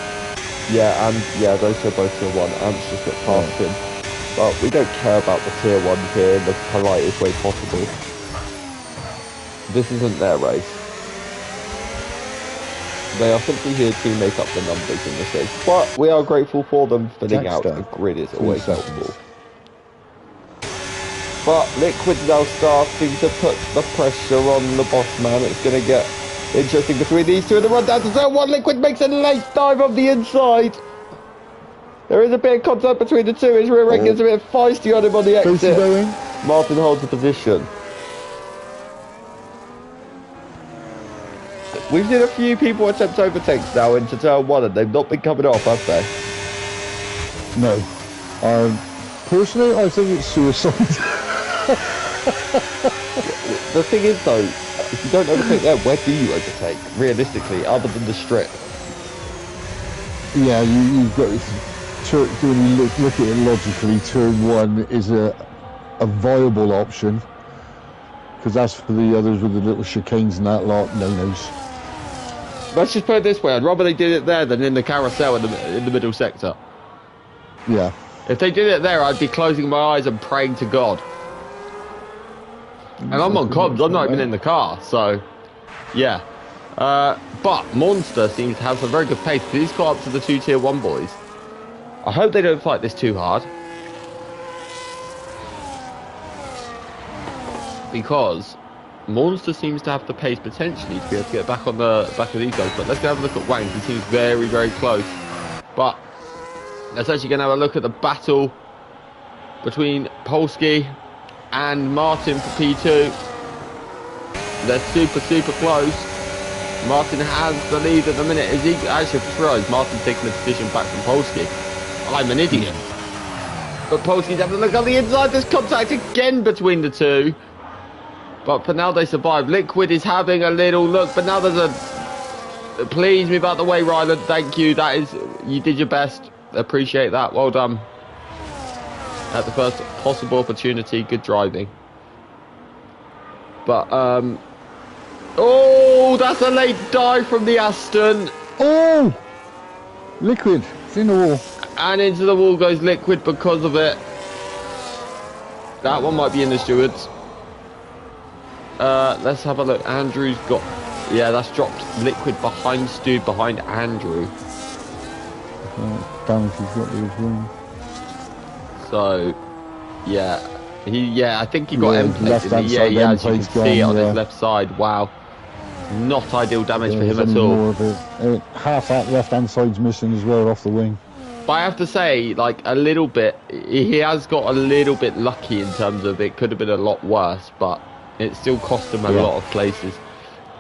he? Yeah, and yeah, those two are both tier 1. Amps just got past him. But we don't care about the tier 1s here in the politest way possible. This isn't their race. They are simply here to make up the numbers in this race. But we are grateful for them filling out the grid is always helpful. But Liquid's now starting to put the pressure on the boss man. It's going to get interesting between these two in the run down to zone 1. Liquid makes a late dive on the inside. There is a bit of contact between the two. His rear end gets a bit feisty on him on the exit. Martin holds the position. We've seen a few people attempt overtakes now into turn 1 and they've not been coming off, have they? No. Personally, I think it's suicide. The thing is though, if you don't overtake there, where do you overtake? Realistically, other than the strip. Yeah, you've got to look at it logically. Turn 1 is a viable option. Because as for the others with the little chicanes and that lot, no-nos. Let's just put it this way, I'd rather they did it there than in the carousel in the middle sector. Yeah. If they did it there, I'd be closing my eyes and praying to God. And I'm on comms, I'm not even in the car, so yeah. But Monster seems to have some very good pace. He's got up to the 2 tier 1 boys. I hope they don't fight this too hard. Because Monster seems to have the pace potentially to be able to get back on the back of these guys. But let's go have a look at Wang. He seems very, very close. But let's actually going to have a look at the battle between Polski and Martin for P2. They're super, super close. Martin has the lead at the minute. Is he actually surprised? Martin's taking the position back from Polski. I'm an idiot. But Polski's having a look on the inside. There's contact again between the two. But for now they survive. Liquid is having a little look, but now there's a please move out the way, Ryland. Thank you. That is, you did your best. Appreciate that. Well done. At the first possible opportunity, good driving. But oh, that's a late dive from the Aston. Oh, Liquid, it's in the wall. And into the wall goes Liquid because of it. That one might be in the stewards. Let's have a look. Andrew's got, yeah, that's dropped Liquid behind Stu, behind Andrew. Damage he's got his wing. So, yeah, I think he got M-Place. Yeah, as you can see it on his left side. Wow, not ideal damage for him at all. Half that left-hand side's missing as well off the wing. But I have to say, like, a little bit, he has got a little bit lucky in terms of it could have been a lot worse, but it still cost him a lot of places.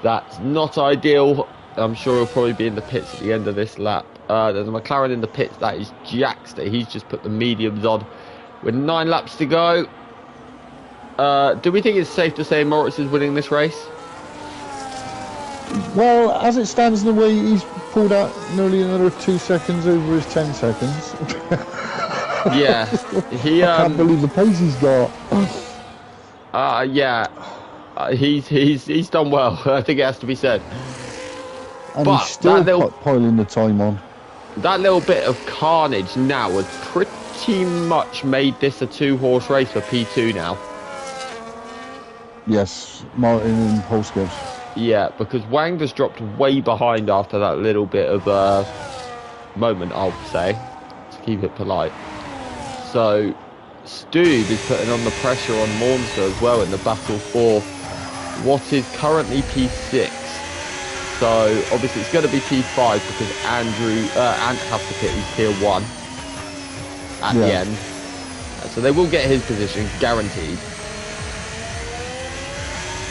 That's not ideal. I'm sure he'll probably be in the pits at the end of this lap. There's a McLaren in the pits. That is Jackster. He's just put the mediums on with 9 laps to go. Do we think it's safe to say Moritz is winning this race? Well, as it stands in the way, he's pulled out nearly another 2 seconds over his 10 seconds. Yeah, he. I can't believe the pace he's got. Yeah, he's done well. I think it has to be said. And but he's still little, piling the time on. That little bit of carnage now has pretty much made this a 2-horse race for P2 now. Yes, Martin and Polskis. Yeah, because Wang has dropped way behind after that little bit of moment, I'll say, to keep it polite. So Stube is putting on the pressure on Monster as well in the battle for what is currently P6. So obviously it's going to be P5 because Ant has to pit his tier 1 at the end. So they will get his position guaranteed.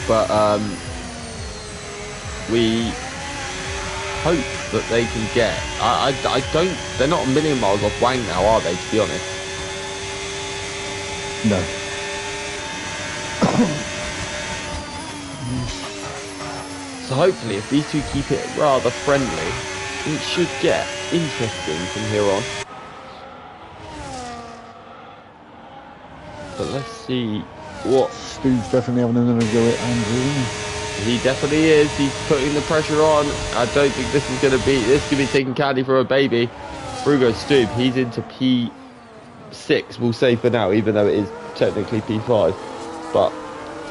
But we hope that they can get. I don't. They're not a million miles off Wang now, are they? To be honest. No. So hopefully, if these two keep it rather friendly, it should get interesting from here on. But let's see what. Stu's definitely having another go at Andrew, isn't he? He definitely is. He's putting the pressure on. I don't think this is going to be. This could be taking candy for a baby. Through goes Stube. He's into P6. We'll say for now, even though it is technically P5. But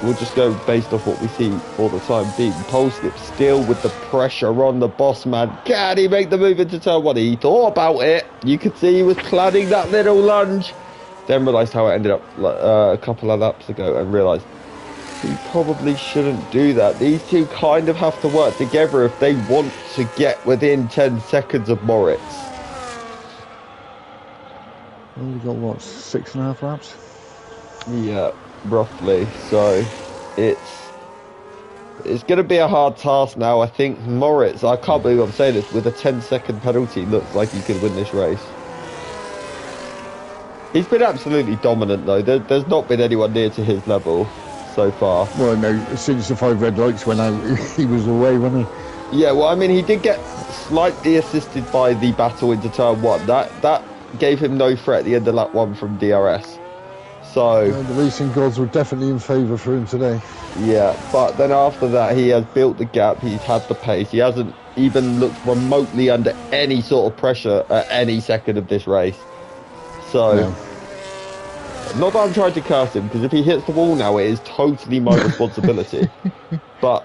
we'll just go based off what we see for the time being. Polskip still with the pressure on the boss man. Can he make the move into turn 1? He thought about it. You could see he was planning that little lunge. Then realised how it ended up a couple of laps ago and realised he probably shouldn't do that. These two kind of have to work together if they want to get within 10 seconds of Moritz. Well, we've got what, 6.5 laps? Yeah, roughly. So it's going to be a hard task now. I think Moritz, I can't believe I'm saying this, with a 10-second penalty looks like he could win this race. He's been absolutely dominant though. There's not been anyone near to his level so far. Well, no, since the 5 red lights went out, he was away, wasn't he? Yeah, well, I mean, he did get slightly assisted by the battle into turn 1. That gave him no threat at the end of lap 1 from DRS. So the racing gods were definitely in favour for him today. Yeah, but then after that, he has built the gap. He's had the pace. He hasn't even looked remotely under any sort of pressure at any second of this race. So, not that I'm trying to curse him, because if he hits the wall now, it is totally my responsibility. But,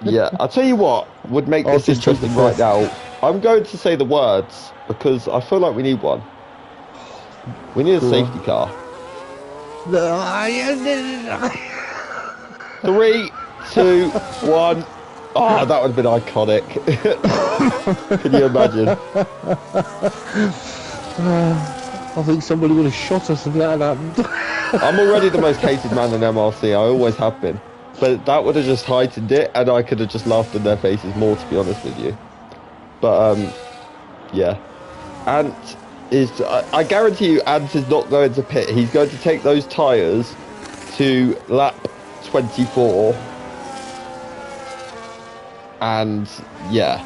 yeah, I'll tell you what would make this interesting right now. I'm going to say the words, because I feel like we need one. We need a safety car. 3, 2, 1. Oh, that would have been iconic. Can you imagine? I think somebody would have shot us if that had happened. I'm already the most hated man in MRC. I always have been. But that would have just heightened it, and I could have just laughed in their faces more, to be honest with you. But, yeah. Ant is... I guarantee you Ant is not going to pit. He's going to take those tyres to lap 24. And, yeah,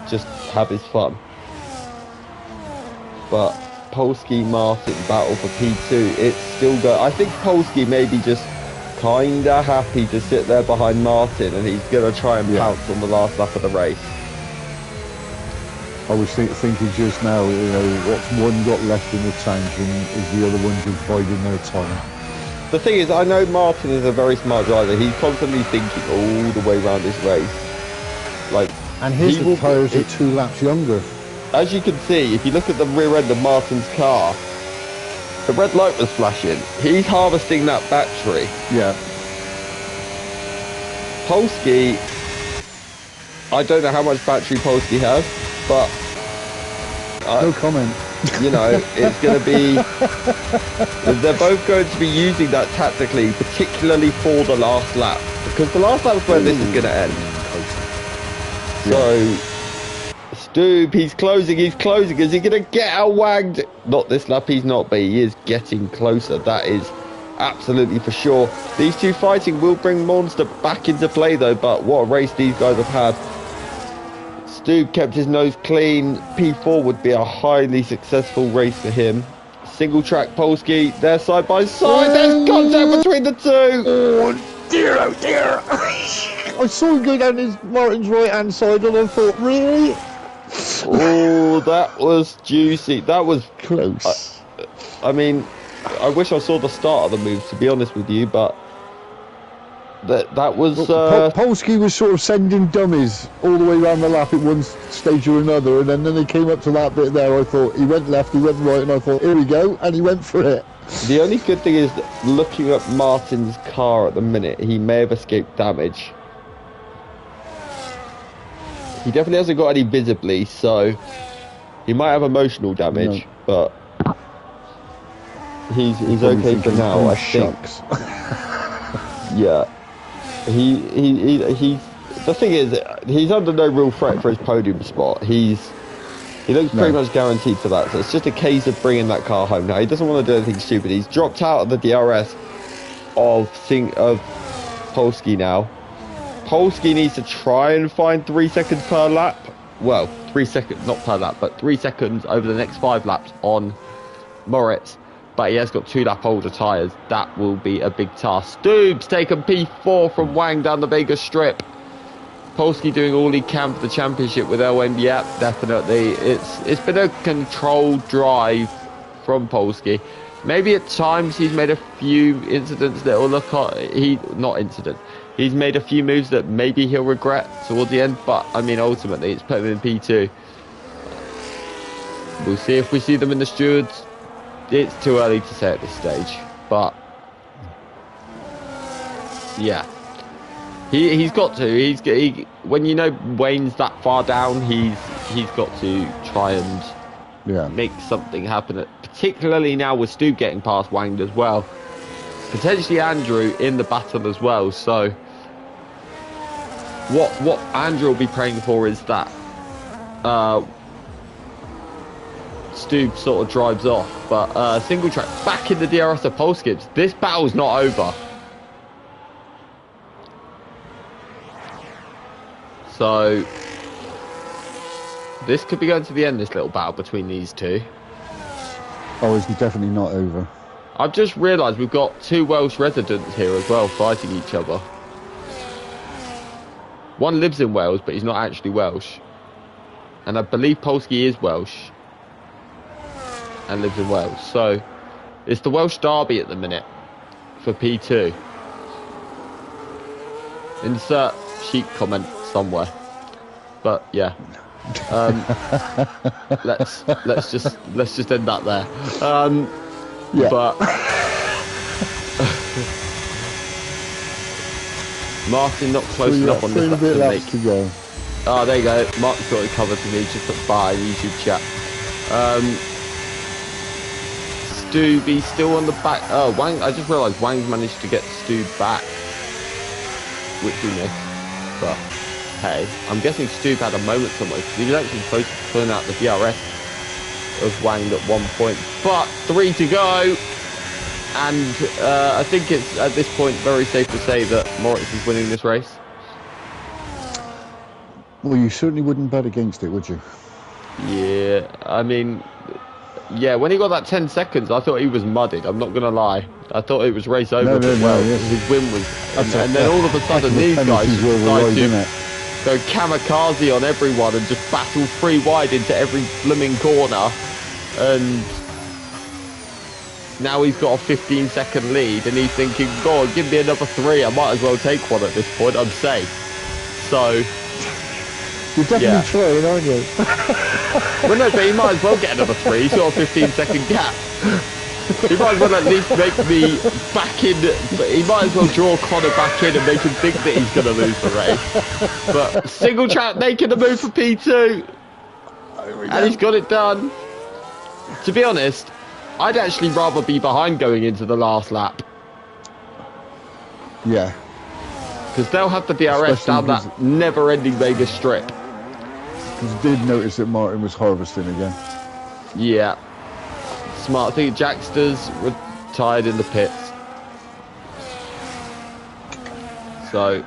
just have his fun. But Polsky Martin battle for P2, it's still going. I think Polsky may be just kind of happy to sit there behind Martin, and he's going to try and pounce on the last lap of the race. I was thinking just now, you know, what's one got left in the tank, and is the other one just biding their time. The thing is, I know Martin is a very smart driver. He's constantly thinking all the way around this race. Like, and his tyres are 2 laps younger. As you can see, if you look at the rear end of Martin's car, the red light was flashing. He's harvesting that battery. Yeah. Polsky, I don't know how much battery Polsky has, but... no comment. You know, it's going to be... They're both going to be using that tactically, particularly for the last lap. Because the last lap is where this is going to end. So, Stoob, he's closing. Is he going to get outwagged? Not this lap, he's not, but he is getting closer. That is absolutely for sure. These two fighting will bring Monster back into play, though, but what a race these guys have had. Stoob kept his nose clean. P4 would be a highly successful race for him. Single track Polsky, they're side by side. There's contact between the two. Oh dear, oh dear. I saw him go down his Martin's right hand side and I thought, really? Oh, that was juicy. That was close. I mean, I wish I saw the start of the move, to be honest with you, but that was... Polsky was sort of sending dummies all the way around the lap at one stage or another, and then they came up to that bit there. I thought he went left, he went right, and I thought, here we go, and he went for it. The only good thing is that looking at Martin's car at the minute, he may have escaped damage. He definitely hasn't got any visibly, so he might have emotional damage, but he's okay for now, I think. Yeah. He the thing is, he's under no real threat for his podium spot. He looks pretty much guaranteed for that, so it's just a case of bringing that car home. Now, he doesn't want to do anything stupid. He's dropped out of the DRS of Polsky now. Polsky needs to try and find 3 seconds per lap. Well, 3 seconds, not per lap, but 3 seconds over the next 5 laps on Moritz. But he has got 2 lap older tyres. That will be a big task. Stoob's taken P4 from Wang down the Vegas Strip. Polsky doing all he can for the championship with LM. Yep, definitely. It's been a controlled drive from Polsky. Maybe at times he's made a few incidents that will look he's made a few moves that maybe he'll regret towards the end, but I mean ultimately it's put him in P2. We'll see if we see them in the stewards. It's too early to say at this stage, but yeah, he's got to. When you know Wayne's that far down, he's got to try and make something happen. Particularly now with Stu getting past Wang as well, potentially Andrew in the battle as well. So what Andrew will be praying for is that Stu sort of drives off, but single track back in the DRS of Polskips. This battle's not over. So this could be going to the end, this little battle between these two. Oh, it's definitely not over. I've just realised we've got 2 Welsh residents here as well fighting each other. One lives in Wales, but he's not actually Welsh. And I believe Polsky is Welsh and lives in Wales. So it's the Welsh derby at the minute for P2. Insert sheep comment somewhere. But yeah. let's just end that there. But Martin not close enough on this to make. Oh, there you go. Mark's got it covered for me. Just put by YouTube chat. Stooby still on the back. Oh, Wang. I just realised Wang's managed to get Stoob back, which we missed. But hey, I'm guessing Stoob had a moment somewhere because he was actually close to pulling out the DRS of Wang at one point. But 3 to go, and I think it's at this point very safe to say that Moritz is winning this race. Well, you certainly wouldn't bet against it, would you? Yeah, I mean, yeah, when he got that 10 seconds, I thought he was mudded. I'm not going to lie. I thought it was race over. His win was... And then all of a sudden, these guys decide to go kamikaze on everyone and just battle 3 wide into every blooming corner. And now he's got a 15-second lead, and he's thinking, God, give me another 3. I might as well take one at this point. I'm safe. So... You're definitely trying, aren't you? Well, no, but he might as well get another 3. He's got a 15-second gap. He might as well at least make me back in. He might as well draw Connor back in and make him think that he's going to lose the race. But single track making the move for P2. And he's got it done. To be honest, I'd actually rather be behind going into the last lap. Yeah. Because they'll have the DRS down that never-ending Vegas Strip. Because I did notice that Martin was harvesting again. Yeah. Smart thing. Jackster's retired in the pits. So,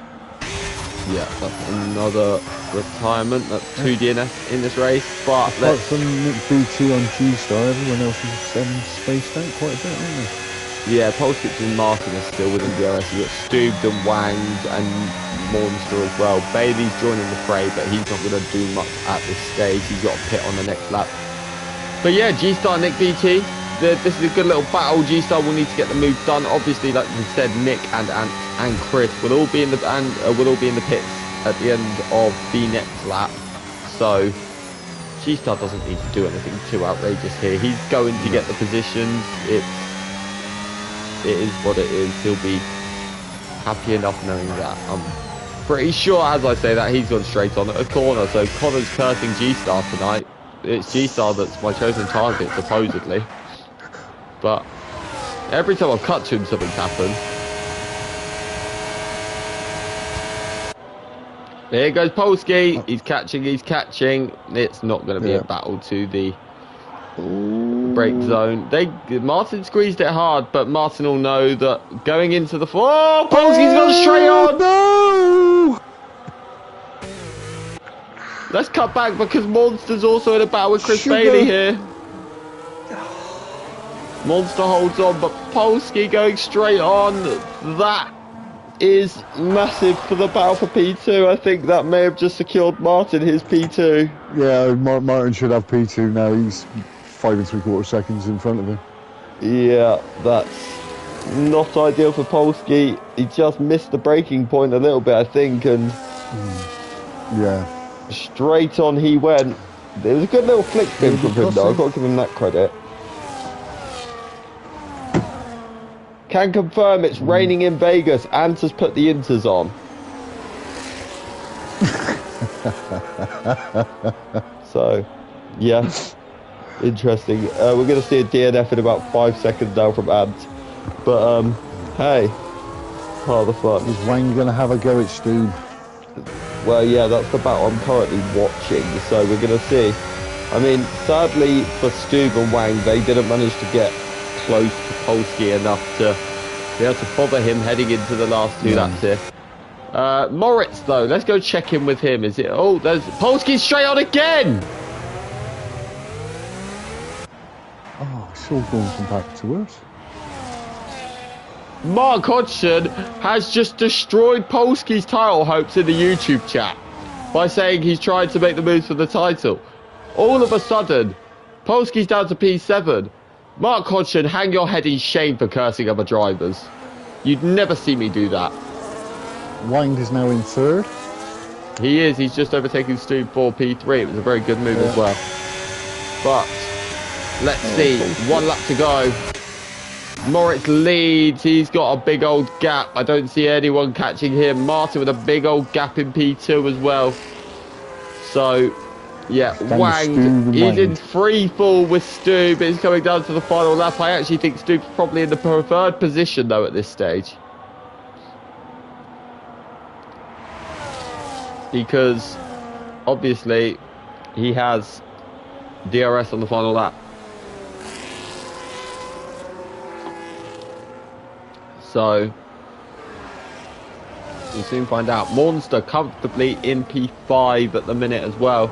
yeah, that's another retirement. That's 2 DNF in this race. But apart from BT on G-Star, everyone else is spaced out quite a bit, aren't they? Yeah, Polskitz and Martin are still within DRS. You've got Stubbed and Wanged and Monster as well. Bailey's joining the fray, but he's not going to do much at this stage. He's got a pit on the next lap. But yeah, G-Star, Nick, BT. This is a good little battle. G-Star will need to get the move done. Obviously, like we said, Nick and Chris will all be in the pits at the end of the next lap. So G-Star doesn't need to do anything too outrageous here. He's going to get the positions. It is what it is. He'll be happy enough knowing that. I'm pretty sure, as I say that, he's gone straight on a corner. So Connor's cursing G-Star tonight. It's G-Star that's my chosen target, supposedly. But every time I cut to him, something's happened. There goes Polski. He's catching. It's not going to be a battle to the break zone. Martin squeezed it hard, but Martin will know that going into the floor. Polski's gone straight on. No! Let's cut back because Monster's also in a battle with Chris Bailey here. Monster holds on, but Polski going straight on. That is massive for the battle for P2. I think that may have just secured Martin his P2. Yeah, Martin should have P2 now. He's 5 3/4 seconds in front of him. Yeah, that's not ideal for Polski. He just missed the braking point a little bit, I think, and yeah, straight on he went. It was a good little flick spin from him, though. I've got to give him that credit. Can confirm it's raining in Vegas. Ant has put the inters on. So, yeah, interesting. We're going to see a DNF in about 5 seconds now from Ant. But, hey, part of the fun. Is Wang going to have a go at Stu? Well, yeah, that's the battle I'm currently watching. So we're going to see. I mean, sadly for Stu and Wang, they didn't manage to get close to Polski enough to be able to bother him heading into the last 2 laps here. Moritz, though, let's go check in with him. Is it? Oh, there's Polski straight on again. Oh, it's all going from bad to worse. Mark Hodgson has just destroyed Polski's title hopes in the YouTube chat by saying he's tried to make the moves for the title. All of a sudden, Polski's down to P7. Mark Hodgson, hang your head in shame for cursing other drivers. You'd never see me do that. Wang is now in 3rd. He is. He's just overtaking Stu for P3. It was a very good move as well. But let's see. 1 lap to go. Moritz leads. He's got a big old gap. I don't see anyone catching him. Martin with a big old gap in P2 as well. So, yeah, Wang is in free fall with Stu, but he's coming down to the final lap. I actually think Stu's probably in the preferred position, though, at this stage. Because, obviously, he has DRS on the final lap. So, we'll soon find out. Monster comfortably in P5 at the minute as well.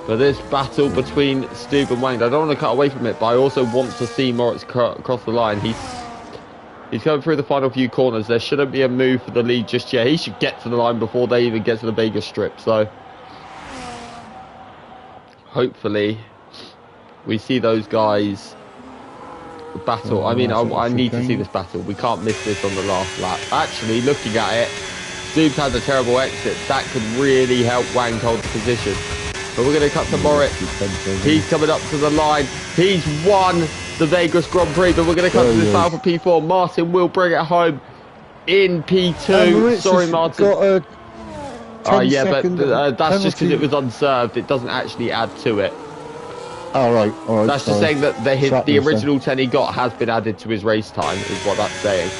For this battle between Stu and Wang. I don't want to cut away from it, but I also want to see Moritz cross the line. He's going through the final few corners. There shouldn't be a move for the lead just yet. He should get to the line before they even get to the Vegas strip. So, hopefully, we see those guys battle. I mean, I need to see this battle. We can't miss this on the last lap. Actually, looking at it, Stu's had a terrible exit. That could really help Wang hold the position. But we're going to cut to Moritz. He's coming up to the line. He's won the Vegas Grand Prix, but we're going to cut to this battle for P4. Martin will bring it home in P2. Sorry, Martin. Yeah, but that's just because it was unserved. It doesn't actually add to it. All right. That's just saying that the original 10 he got has been added to his race time, is what that's saying.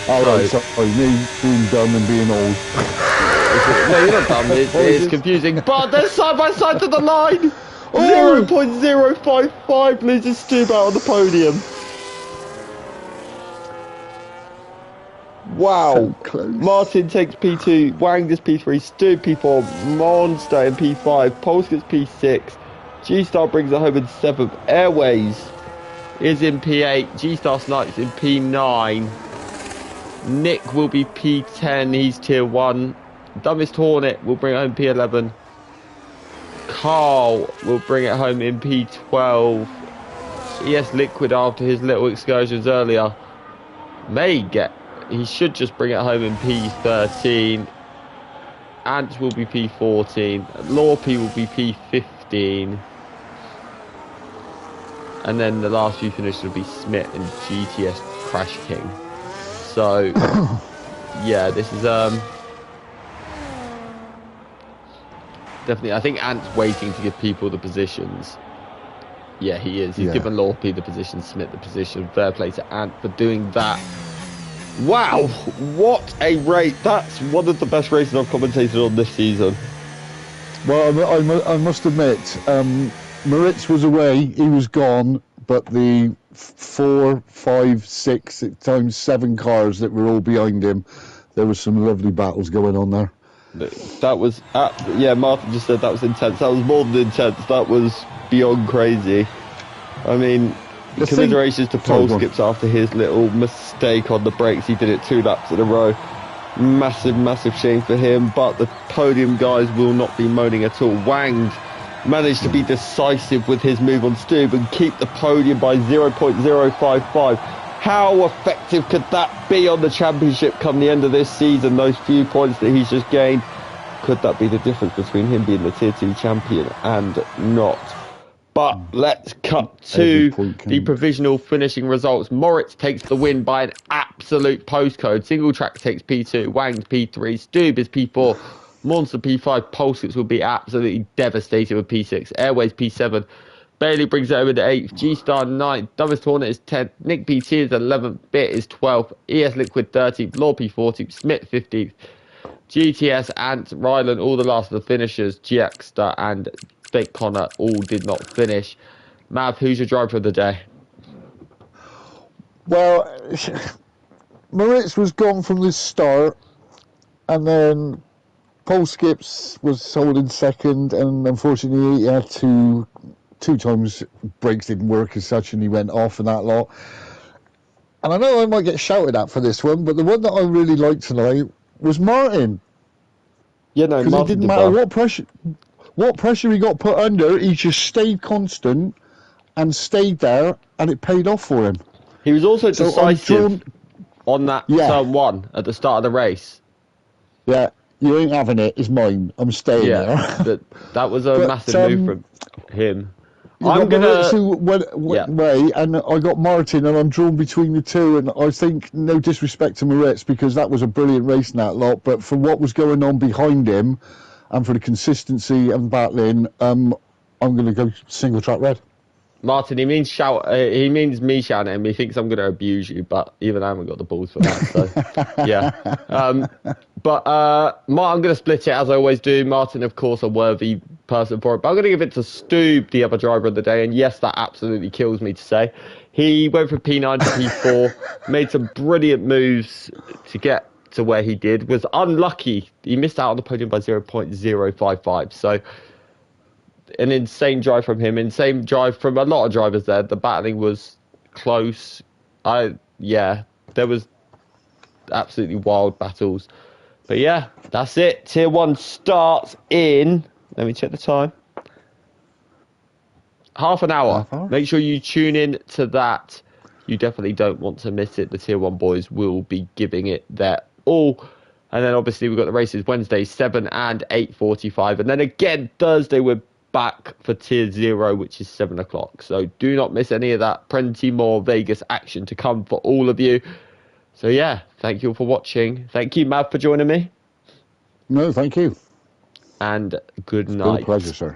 All right, sorry, me being dumb and being old. No, you're not dumb. It's confusing. But they're side by side to the line. 0.055 loses Stube out on the podium. Wow. So close. Martin takes P2, Wang does P3, Stu P4, Monster in P5, Pulse gets P6, G-Star brings it home in 7th, Airways is in P8, G-Star Snipes in P9, Nick will be P10, he's tier 1, Dumbest Hornet will bring it home P11, Carl will bring it home in P12, ES Liquid after his little excursions earlier he should just bring it home in P13. Ants will be P14. Lorpy will be P15. And then the last few finishes will be Smith and GTS Crash King. So, yeah, this is definitely. I think Ant's waiting to give people the positions. Yeah, he is. He's given Lorpy the position, Smith the position. Fair play to Ant for doing that. Wow, what a race. That's one of the best races I've commentated on this season. Well, I must admit, Moritz was away, he was gone, but the 4, 5, 6 times 7 cars that were all behind him, there was some lovely battles going on there. That was, yeah, Martin just said that was intense. That was more than intense, that was beyond crazy. I mean, commiserations to Pole Skips after his little mistake on the brakes. He did it 2 laps in a row. Massive shame for him, but the podium guys will not be moaning at all. Wang managed to be decisive with his move on Stube and keep the podium by 0.055. How effective could that be on the championship come the end of this season? Those few points that he's just gained, could that be the difference between him being the tier 2 champion and not? But let's cut to the provisional finishing results. Moritz takes the win by an absolute postcode. Single Track takes P2, Wang's P3, Stube is P4, Monster P5, Pulsets will be absolutely devastated with P6, Airways P7, Bailey brings it over to 8th, G-Star 9th, Dumbest Hornet is 10th, Nick PT is 11th, Bit is 12th, ES Liquid 13th, Law P14th, Smith 15th, GTS, Ant, Ryland, all the last of the finishers, GXstar and Fake Connor all did not finish. Mav, who's your driver of the day? Well, Moritz was gone from the start, and then Pole Skips was holding second, and unfortunately he had two times brakes didn't work as such, and he went off and that lot. And I know I might get shouted at for this one, but the one that I really liked tonight was Martin. Yeah, no, Martin it didn't matter what pressure he got put under, he just stayed constant and stayed there, and it paid off for him. He was also decisive on that turn 1 at the start of the race. Yeah, you ain't having it, it's mine. I'm staying there. that was a massive move from him. I'm gonna went away, and I got Martin, and I'm drawn between the two. And I think, no disrespect to Moritz, because that was a brilliant race in that lot, but for what was going on behind him, and for the consistency and battling, I'm going to go single track red. Martin, he means me shouting at him. He thinks I'm going to abuse you, but even I haven't got the balls for that. So, yeah. I'm going to split it as I always do. Martin, of course, a worthy person for it, but I'm going to give it to Stube, the other driver of the day. And yes, that absolutely kills me to say. He went from P9 to P4, made some brilliant moves to get to where he did, was unlucky. He missed out on the podium by 0.055. So an insane drive from him, insane drive from a lot of drivers there. The battling was close. There was absolutely wild battles. But yeah, that's it. Tier 1 starts in, let me check the time, half an hour. Make sure you tune in to that. You definitely don't want to miss it. The Tier 1 boys will be giving it their all. And then obviously we've got the races Wednesday 7 and 8:45, and then again Thursday we're back for Tier 0, which is 7 o'clock. So do not miss any of that. Plenty more Vegas action to come for all of you. So yeah, thank you all for watching. Thank you, Mav, for joining me. No, thank you. And good night. It's been a pleasure, sir.